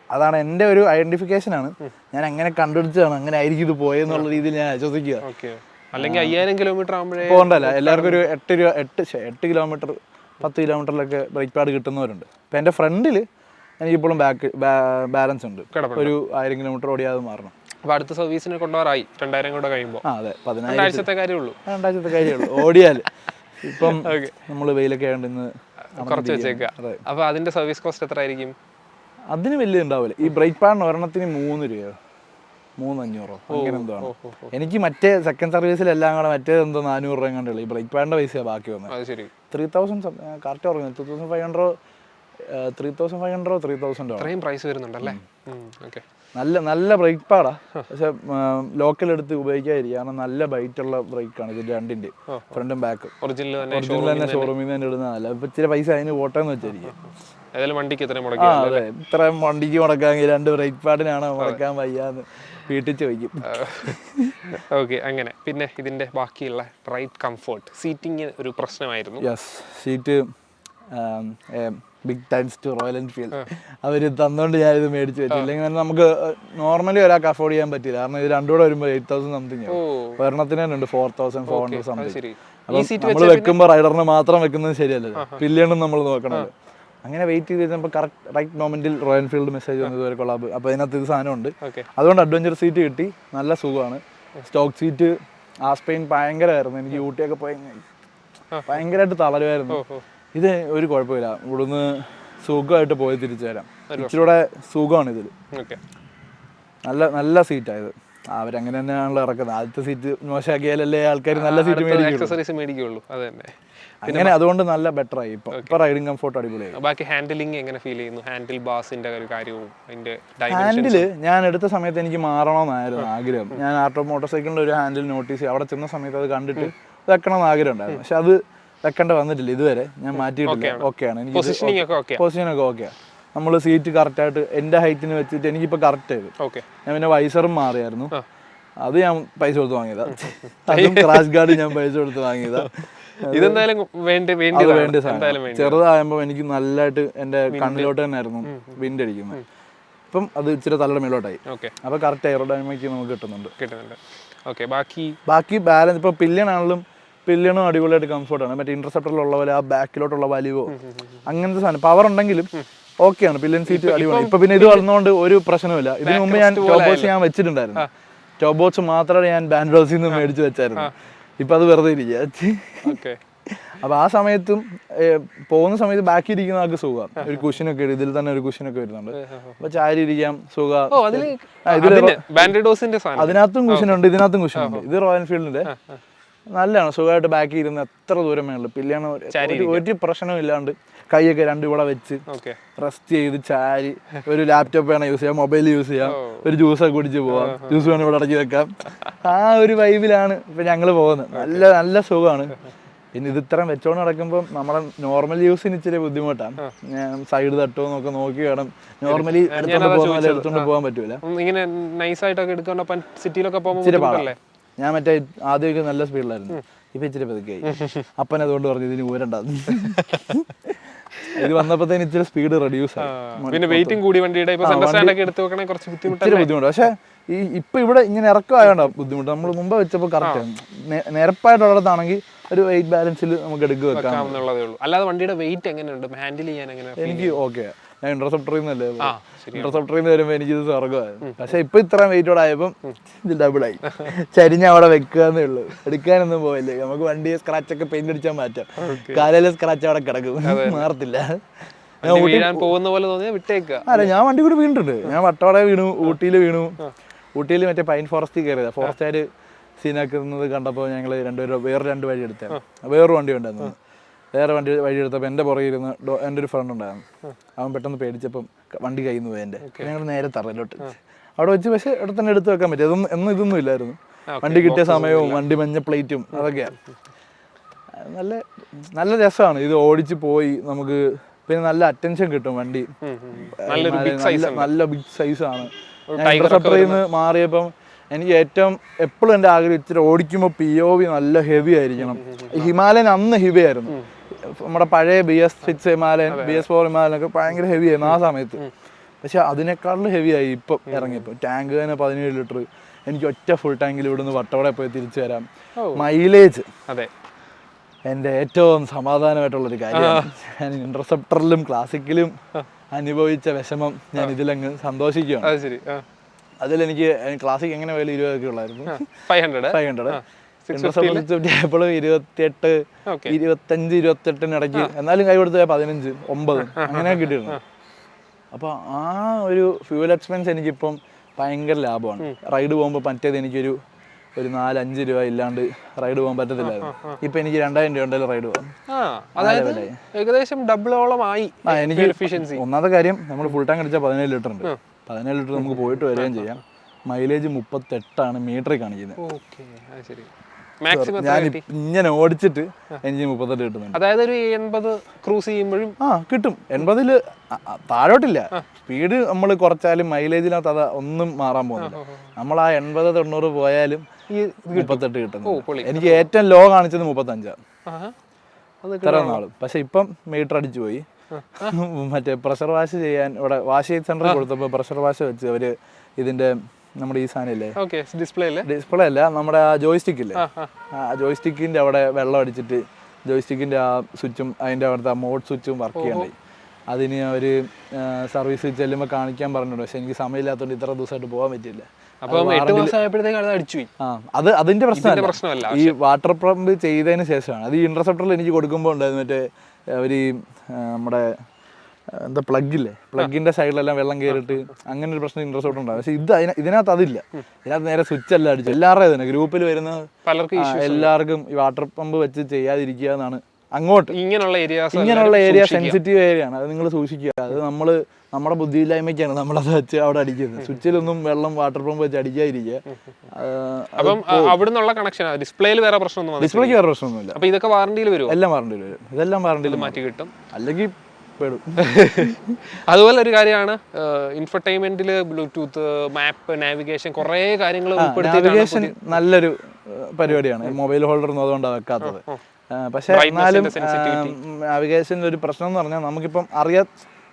അതാണ് എൻ്റെ ഒരു ഐഡന്റിഫിക്കേഷനാണ്. ഞാൻ അങ്ങനെ കണ്ടുപിടിച്ചതാണ്, അങ്ങനെ ആയിരിക്കും ഇത് പോയെന്നുള്ള രീതിയിൽ ഞാൻ ആശ്വസിക്കുക. അല്ലെങ്കിൽ 5000 കിലോമീറ്റർ പോകണ്ടല്ല, എല്ലാവർക്കും ഒരു 8 കിലോമീറ്റർ 10 കിലോമീറ്ററിലൊക്കെ ബ്രേക്ക് പാഡ് കിട്ടുന്നവരുണ്ട്. ഇപ്പം എൻ്റെ ഫ്രണ്ടിൽ എനിക്കിപ്പോഴും ബാലൻസ് ഉണ്ട്. ഒരു 1000 കിലോമീറ്റർ ഓടിയാതെ മാറണം. അപ്പോൾ അടുത്ത സർവീസിന് കൊണ്ടുപോകാറായി 2000 കൂടെ കഴിയുമ്പോൾ. അതെ, 2000 കാര്യമുള്ളൂ. ഓടിയാൽ. ഇപ്പം നമ്മൾ വെയിലൊക്കെ ആയതുകൊണ്ട് ഇന്ന് കുറച്ച് വെച്ചേക്കുക. അപ്പോൾ അതിൻ്റെ സർവീസ് കോസ്റ്റ് എത്ര ആയിരിക്കും? അതിന് വലിയ ഉണ്ടാവില്ല. ഈ ബ്രേക്ക് പാഡിന് ഒരെണ്ണത്തിന് 3 രൂപയോ 3,500 അങ്ങനെ എന്തോ ആണ്. എനിക്ക് മറ്റേ സെക്കൻഡ് സർവീസിലെല്ലാം കൂടെ മറ്റേത് എന്തോ 400 രൂപ കണ്ടുള്ളൂ. ഈ ബ്രേക്ക് പാഡിൻ്റെ പൈസ ബാക്കി വന്നത് 3000 കറക്റ്റ് പറഞ്ഞു. 2500 അത്രയും പ്രൈസ് വരുന്നുണ്ടല്ലേ. നല്ല ബ്രേക്ക് പാടാ. പക്ഷെ ലോക്കൽ എടുത്ത് ഉപയോഗിക്കാതിരിക്കും, കാരണം നല്ല ബൈറ്റുള്ള ബ്രേക്കാണ് ഇതിന്റെ രണ്ടിന്റെ, ഫ്രണ്ടും ബാക്കും. ഒറിജിനൽ തന്നെ ഷോറൂമിൽ നിന്ന് തന്നെ ഇടുന്നതല്ല. ഇപ്പൊ ഇച്ചിരി പൈസ അതിന് പോട്ടെന്ന് വെച്ചായിരിക്കും. അതെ, ഇത്രയും വണ്ടിക്ക് മുടക്കാമെങ്കിൽ 2 ബ്രേക്ക് പാഡിനാണ് മുടക്കാൻ വയ്യാന്ന് വീട്ടിൽ ചോദിക്കും. ഓക്കെ, അങ്ങനെ പിന്നെ ഇതിന്റെ ബാക്കിയുള്ള റൈഡ് കംഫോർട്ട്, സീറ്റിംഗ് ഒരു പ്രശ്നമായിരുന്നു. Yes, seat big thanks to Royal Enfield. അവർ തന്നുകൊണ്ട് ഞാനിത് മേടിച്ച് വെച്ചു. ഇല്ലെങ്കിൽ നമുക്ക് നോർമലി ഒരാൾക്ക് അഫോർഡ് ചെയ്യാൻ പറ്റില്ല. കാരണം ഇത് രണ്ടും കൂടെ വരുമ്പോൾ 8,000 സംതിങ് ഒരെണ്ണത്തിന് തന്നെ ഉണ്ട് 4,400 സംതിങ്. അപ്പം നമ്മൾ വെക്കുമ്പോൾ റൈഡറിന് മാത്രം വെക്കുന്നത് ശരിയല്ലല്ലോ, പില്ലിയണും നമ്മൾ നോക്കണമല്ലോ. അങ്ങനെ വെയിറ്റ് ചെയ്തിരുന്നപ്പോൾ കറക്റ്റ് റൈറ്റ് മൊമെന്റിൽ റോയൽ എൻഫീൽഡ് മെസ്സേജ് വന്നു, ഇതുവരെ കൊള്ളാബ്. അപ്പോൾ ഇതിനകത്ത് ഇത് സാധനമുണ്ട്. അതുകൊണ്ട് അഡ്വഞ്ചർ സീറ്റ് കിട്ടി, നല്ല സുഖമാണ്. സ്റ്റോക്ക് സീറ്റ് ആസ്പെയിൻ ഭയങ്കരമായിരുന്നു. എനിക്ക് ഊട്ടിയൊക്കെ പോയി ഭയങ്കരമായിട്ട് തളരുമായിരുന്നു. ഇത് ഒരു കുഴപ്പമില്ല, ഇവിടുന്ന് സുഖമായിട്ട് പോയി തിരിച്ചു വരാം. ഇച്ചിരൂടെ സുഖമാണ് ഇതിൽ. നല്ല സീറ്റായത്. അവരങ്ങനെ തന്നെയാണല്ലോ ഇറക്കുന്നത്. ആദ്യത്തെ സീറ്റ് മോശമാക്കിയാലല്ലേ ആൾക്കാർ നല്ല സീറ്റ് മേടിക്കുള്ളൂ. അങ്ങനെ അതുകൊണ്ട് നല്ല ബെറ്റർ ആയി. ഇപ്പൊ റൈഡിങ് കംഫോർട്ട് അടിപൊളിയായി. ബാക്കി ഹാൻഡിലിംഗ് എങ്ങനെ ഫീൽ ചെയ്യുന്നു? ഹാൻഡിൽ ബാസിന്റെ ഒരു കാര്യവും ഹാൻഡില് ഞാൻ എടുത്ത സമയത്ത് എനിക്ക് മാറണമെന്നായിരുന്നു ആഗ്രഹം. ഞാൻ ആർട്ടോ മോട്ടോർ സൈക്കിളിന്റെ ഒരു ഹാൻഡിൽ നോട്ടീസ് അവിടെ ചെന്ന സമയത്ത് അത് കണ്ടിട്ട് വെക്കണമെന്ന് ആഗ്രഹം ഉണ്ടായിരുന്നു. പക്ഷെ അത് വെക്കേണ്ട വന്നിട്ടില്ല ഇതുവരെ. ഞാൻ മാറ്റിയിട്ടില്ല. ഓക്കെയാണ്, എനിക്ക് പൊസിഷനൊക്കെ ഓക്കെയാണ്. നമ്മൾ സീറ്റ് കറക്റ്റായിട്ട് എൻ്റെ ഹൈറ്റിന് വെച്ചിട്ട് എനിക്കിപ്പോൾ കറക്റ്റ് ആയത്. ഞാൻ പിന്നെ വൈസറും മാറിയായിരുന്നു, അത് ഞാൻ പൈസ കൊടുത്ത് വാങ്ങിയതാ. അതും ക്രാഷ് ഗാർഡ് ഞാൻ പൈസ കൊടുത്ത് വാങ്ങിയതാ. വേണ്ട സാധനം. ചെറുതാകുമ്പോൾ എനിക്ക് നല്ലതായിട്ട് എൻ്റെ കണ്ണിലോട്ട് തന്നെ ആയിരുന്നു വിൻഡ് അടിക്കുന്നത്. ഇപ്പം അത് ഇച്ചിരി തലയുടെ മേലോട്ടായി. അപ്പൊ കറക്റ്റ് എയറോഡൈനാമിക് നമുക്ക് കിട്ടുന്നുണ്ട്. ബാക്കി ബാലൻസ് ഇപ്പൊ പില്ലിയണും അടിപൊളിയായിട്ട് കംഫോർട്ടാണ്. മറ്റേ ഇന്റർസെപ്റ്ററിലുള്ള പോലെ ആ ബാക്കിലോട്ടുള്ള വലിവോ അങ്ങനത്തെ സാധനം പവർ ഉണ്ടെങ്കിലും ഓക്കെയാണ്. പില്ലിയൻ സീറ്റ് അടിപൊളി. ഇപ്പൊ പിന്നെ ഇത് വളർന്നുകൊണ്ട് ഒരു പ്രശ്നമില്ല. ഇതിനു മുമ്പ് ഞാൻ ടോപ്പ് ബോക്സ് ഞാൻ വെച്ചിട്ടുണ്ടായിരുന്നു. ടോപ്പ് ബോക്സ് മാത്രമേ ഞാൻ ബാൻഡ്രോസിൽ നിന്ന് മേടിച്ച് വെച്ചായിരുന്നു. ഇപ്പൊ അത് വെറുതെ ഇരിക്കുക. അപ്പൊ ആ സമയത്തും പോകുന്ന സമയത്ത് ബാക്കി ഇരിക്കുന്ന ആൾക്ക് സുഖം. ഒരു കുഷനൊക്കെ ഇതിൽ തന്നെ ഒരു കുഷനൊക്കെ വരുന്നുണ്ട്. അപ്പൊ ചാരി ഇരിക്കാം, സുഖം. അതിനകത്തും കുഷനുണ്ട്, ഇതിനകത്തും കുഷനുണ്ട്. ഇത് റോയൽ എൻഫീൽഡിന്റെ നല്ലതാണ്, സുഖമായിട്ട് ബാക്കി ഇരുന്ന് എത്ര ദൂരം വേണമല്ലോ. പില്ലാണ് ഒരു പ്രശ്നവും ഇല്ലാണ്ട് കൈയൊക്കെ രണ്ടും ഇവിടെ വെച്ച് റെസ്റ്റ് ചെയ്ത് ചാരി ഒരു ലാപ്ടോപ്പ് വേണം യൂസ് ചെയ്യാം, മൊബൈൽ യൂസ് ചെയ്യാം, ഒരു ജ്യൂസൊക്കെ കുടിച്ച് പോവാം, ജ്യൂസ് വേണം ഇവിടെ അടക്കി വെക്കാം. ആ ഒരു വൈബിലാണ് ഇപ്പം ഞങ്ങൾ പോകുന്നത്. നല്ല നല്ല സുഖമാണ്. പിന്നെ ഇത് ഇത്രയും വെച്ചോണ്ട് നടക്കുമ്പോൾ നമ്മുടെ നോർമൽ യൂസിന് ഇച്ചിരി ബുദ്ധിമുട്ടാണ്. ഞാൻ സൈഡ് തട്ടോ എന്നൊക്കെ നോക്കി വേണം. നോർമലി എടുത്തോണ്ട് പോകാൻ പറ്റൂല. ഇങ്ങനെ നൈസായിട്ടൊക്കെ എടുത്തോണ്ട് സിറ്റിയിലൊക്കെ ഇച്ചിരി പാടല്ലേ. ഞാൻ മറ്റേ ആദ്യമൊക്കെ നല്ല സ്പീഡിലായിരുന്നു, ഇപ്പൊ ഇച്ചിരി പതുക്കെയായി. അപ്പൻ അതുകൊണ്ട് പറഞ്ഞു ഇതിന് ഊരണ്ടാന്ന്. ഇത് വന്നപ്പോഴത്തേന് ഇച്ചിരി സ്പീഡ് റെഡ്യൂസ് ആയി. പിന്നെ വെയിറ്റും കൂടി വണ്ടിയുടെ കുറച്ച് ബുദ്ധിമുട്ട്. പക്ഷെ ഈ ഇപ്പൊ ഇവിടെ ഇങ്ങനെ ഇറക്കമായോണ്ടാ ബുദ്ധിമുട്ട്. നമ്മൾ മുമ്പ് വെച്ചപ്പോൾ കറക്റ്റ് നേരപ്പായിട്ടുള്ളതാണെങ്കിൽ ഒരു വെയിറ്റ് ബാലൻസിൽ നമുക്ക് എടുക്കുക വെക്കാം. അല്ലാതെ വണ്ടിയുടെ വെയിറ്റ് എങ്ങനെയുണ്ട്, ഹാൻഡിൽ ചെയ്യാൻ എനിക്ക് ഓക്കെ. ഞാൻ ഇന്റർസെപ്റ്ററിൽ നിന്നല്ലേ, ഇന്റർസെപ്റ്ററിൽ നിന്ന് വരുമ്പോൾ എനിക്കിത് സ്വർഗമായിരുന്നു. പക്ഷെ ഇപ്പൊ ഇത്രയും വെയിറ്റോടെ ആയപ്പോൾ ഇത് ഡബിളായി. ചരിഞ്ഞ അവിടെ വെക്കാന്നേ ഉള്ളൂ, എടുക്കാനൊന്നും പോയില്ലേ. നമുക്ക് വണ്ടിയെ സ്ക്രാച്ച് ഒക്കെ പെയിന്റ് അടിച്ചാൽ മാറ്റാം. കാലയിലെ സ്ക്രാച്ച് അവിടെ കിടക്കും, മാറത്തില്ല. പോകുന്ന പോലെ തോന്നിയാൽ വിട്ടേക്കുക. അല്ല, ഞാൻ വണ്ടി കൂടി വീണിട്ടുണ്ട്. ഞാൻ വട്ടവട വീണു, ഊട്ടിയിൽ വീണു. ഊട്ടിയിൽ മറ്റേ പൈൻ ഫോറസ്റ്റിൽ കയറിയതാണ്. ഫോറസ്റ്റുകാർ സീനാക്കുന്നത് കണ്ടപ്പോൾ ഞങ്ങൾ രണ്ടുപേരും വേറെ 2 വഴി എടുത്താണ്. വേറൊരു വണ്ടി ഉണ്ടായിരുന്നു. വേറെ വഴി എടുത്തപ്പോൾ എൻ്റെ പുറകെ ഇരുന്ന് എൻ്റെ ഒരു ഫ്രണ്ട് ഉണ്ടായിരുന്നു. അവൻ പെട്ടെന്ന് പേടിച്ചപ്പം വണ്ടി കയ്യിൽ നിന്ന് പോയി എൻ്റെ. ഞങ്ങൾ നേരെ തറയിലോട്ട് അവിടെ വെച്ച്. പക്ഷേ ഇവിടെ തന്നെ എടുത്ത് വെക്കാൻ പറ്റും. ഇതൊന്നും ഇല്ലായിരുന്നു. വണ്ടി കിട്ടിയ സമയവും വണ്ടി മഞ്ഞ പ്ലേറ്റും അതൊക്കെയാണ്. നല്ല നല്ല രസമാണ് ഇത് ഓടിച്ച് പോയി. നമുക്ക് പിന്നെ നല്ല അറ്റൻഷൻ കിട്ടും. വണ്ടി നല്ല ബിഗ് സൈസാണ്. ഇന്റർസെപ്റ്ററിൽ നിന്ന് മാറിയപ്പം എനിക്ക് ഏറ്റവും എപ്പോഴും എൻ്റെ ആഗ്രഹം ഇച്ചിരി ഓടിക്കുമ്പോൾ POV നല്ല ഹെവി ആയിരിക്കണം. ഹിമാലയൻ അന്ന് ഹെവി ആയിരുന്നു. നമ്മുടെ പഴയ BS6 ഹിമാലയൻ, BS4 ഹിമാലയനൊക്കെ ഭയങ്കര ഹെവി ആയിരുന്നു ആ സമയത്ത്. പക്ഷെ അതിനേക്കാളും ഹെവി ആയി ഇപ്പം ഇറങ്ങിയപ്പോൾ. ടാങ്ക് തന്നെ 17 ലിറ്റർ. എനിക്ക് ഒറ്റ ഫുൾ ടാങ്കിൽ ഇവിടുന്ന് വട്ടവട പോയി തിരിച്ചു വരാം. മൈലേജ് എൻ്റെ ഏറ്റവും സമാധാനമായിട്ടുള്ളൊരു കാര്യമാണ്. ഞാൻ ഇന്റർസെപ്റ്ററിലും ക്ലാസിക്കിലും അനുഭവിച്ച വിഷമം ഞാൻ ഇതിലങ്ങ് സന്തോഷിക്കുകയാണ്. അതിലെനിക്ക് ക്ലാസിക് എങ്ങനെ പോയാലും 20 ഒക്കെ ഉള്ളായിരുന്നു. 500 ഇന്റർസെപ്റ്റർ 28, 25, 28 എന്നാലും കൈ കൊടുത്ത 15, 9 അങ്ങനെ കിട്ടിയിരുന്നു. അപ്പോൾ ആ ഒരു ഫ്യൂവൽ എക്സ്പെൻസ് എനിക്കിപ്പം ഭയങ്കര ലാഭമാണ്. റൈഡ് പോകുമ്പോൾ മറ്റേത് എനിക്കൊരു 4-5 രൂപ ഇല്ലാണ്ട് റൈഡ് പോകാൻ പറ്റത്തില്ലായിരുന്നു. ഇപ്പൊ എനിക്ക് 2000 രൂപ ഉണ്ടെങ്കിൽ റൈഡ് പോകാം. ഏകദേശം ഡബിളോളമായി. എനിക്ക് ഒന്നാമത്തെ കാര്യം, നമ്മൾ ഫുൾ ടാങ്ക് അടിച്ചാൽ 17 ലിറ്റർ ഉണ്ട്. 17 ലിറ്റർ നമുക്ക് പോയിട്ട് വരികയും ചെയ്യാം. മൈലേജ് 38 മീറ്ററിൽ കാണിക്കുന്നത്. ഞാൻ ഇങ്ങനെ ഓടിച്ചിട്ട് എനിക്ക് 38 കിട്ടുന്നുണ്ട്. അതായത് ഒരു 80 ക്രൂസ് ചെയ്യുമ്പോഴും കിട്ടും. 80 താഴോട്ടില്ല. സ്പീഡ് നമ്മൾ കുറച്ചാലും മൈലേജിനകത്ത് അത് ഒന്നും മാറാൻ പോകുന്നില്ല. നമ്മൾ ആ 80-90 പോയാലും ഈ 38 കിട്ടുന്നു. എനിക്ക് ഏറ്റവും ലോ കാണിച്ചത് 35 ഇത്ര നാളും. പക്ഷെ ഇപ്പം മീറ്റർ അടിച്ചു പോയി. മറ്റേ പ്രഷർ വാഷ് ചെയ്യാൻ ഇവിടെ വാഷ് ചെയ്ത് സെന്ററിൽ കൊടുത്തപ്പോൾ പ്രഷർ വാഷ് വെച്ച് അവര് ഇതിന്റെ നമ്മുടെ ഈ സാധനം ഇല്ലേ, ഡിസ്പ്ലേ അല്ല, നമ്മുടെ ആ ജോയ്സ്റ്റിക്ക് ഇല്ലേ, ആ ജോയ്സ്റ്റിക്കിന്റെ അവിടെ വെള്ളം അടിച്ചിട്ട് ജോയ്സ്റ്റിക്കിന്റെ ആ സ്വിച്ചും അതിന്റെ അവിടുത്തെ മോഡ് സ്വിച്ചും വർക്ക് ചെയ്യണ്ടായി. അതിന് അവര് സർവീസ് ചെല്ലുമ്പോൾ കാണിക്കാൻ പറഞ്ഞിട്ടുണ്ട്. പക്ഷെ എനിക്ക് സമയമില്ലാത്തതുകൊണ്ട് ഇത്ര ദിവസമായിട്ട് പോകാൻ പറ്റില്ല. അത് അതിന്റെ പ്രശ്നമല്ല, ഈ വാട്ടർ പമ്പ് ചെയ്തതിന് ശേഷമാണ്. അത് ഈ ഇന്റർസെപ്റ്ററിൽ എനിക്ക് കൊടുക്കുമ്പോൾ ഉണ്ടായിരുന്നു മറ്റേ ഒരു നമ്മുടെ എന്താ പ്ലഗില്ലേ, പ്ലഗിന്റെ സൈഡിലെല്ലാം വെള്ളം കയറിയിട്ട് അങ്ങനെ ഒരു പ്രശ്നം ഇന്റർസെപ്റ്റർ ഉണ്ടാകും. പക്ഷെ ഇതിനകത്ത് അതില്ല. ഇതിനകത്ത് നേരെ സ്വിച്ച് എല്ലാം അടിച്ചു. എല്ലാവരുടെയും തന്നെ ഗ്രൂപ്പിൽ വരുന്ന എല്ലാവർക്കും ഈ വാട്ടർ പമ്പ് വെച്ച് ചെയ്യാതിരിക്കുക എന്നാണ്. അങ്ങോട്ട് ഇങ്ങനെയുള്ള ഏരിയ സെൻസിറ്റീവ് ഏരിയ ആണ്. അത് നിങ്ങൾ സൂക്ഷിക്കുക. അത് നമ്മുടെ ബുദ്ധിയില്ലായ്മയ്ക്കാണ് നമ്മളത് വെച്ച് അവിടെ അടിക്കുന്നത്. സ്വിച്ചിലൊന്നും വെള്ളം വാട്ടർ പമ്പ് വെച്ച് അടിക്കാതിരിക്കുക. ഡിസ്പ്ലേക്ക് വേറെ പ്രശ്നമൊന്നുമില്ല. ഇതൊക്കെ വാറണ്ടിയിൽ വരും. എല്ലാം വാറണ്ടിയിൽ വരും. ഇതെല്ലാം വാറണ്ടിയിൽ മാറ്റി കിട്ടും. അല്ലെങ്കിൽ പെടും. അതുപോലെ ഒരു കാര്യമാണ് ഇൻഫർടൈൻമെന്റിൽ ബ്ലൂടൂത്ത്, മാപ്പ്, നാവിഗേഷൻ, കുറെ കാര്യങ്ങൾ. നാവിഗേഷൻ നല്ലൊരു പരിപാടിയാണ്. മൊബൈൽ ഹോൾഡർ ഒന്നും അതുകൊണ്ടാണ് വെക്കാത്തത്. പക്ഷെ എന്നാലും നാവിഗേഷനിൽ ഒരു പ്രശ്നം എന്ന് പറഞ്ഞാൽ നമുക്കിപ്പം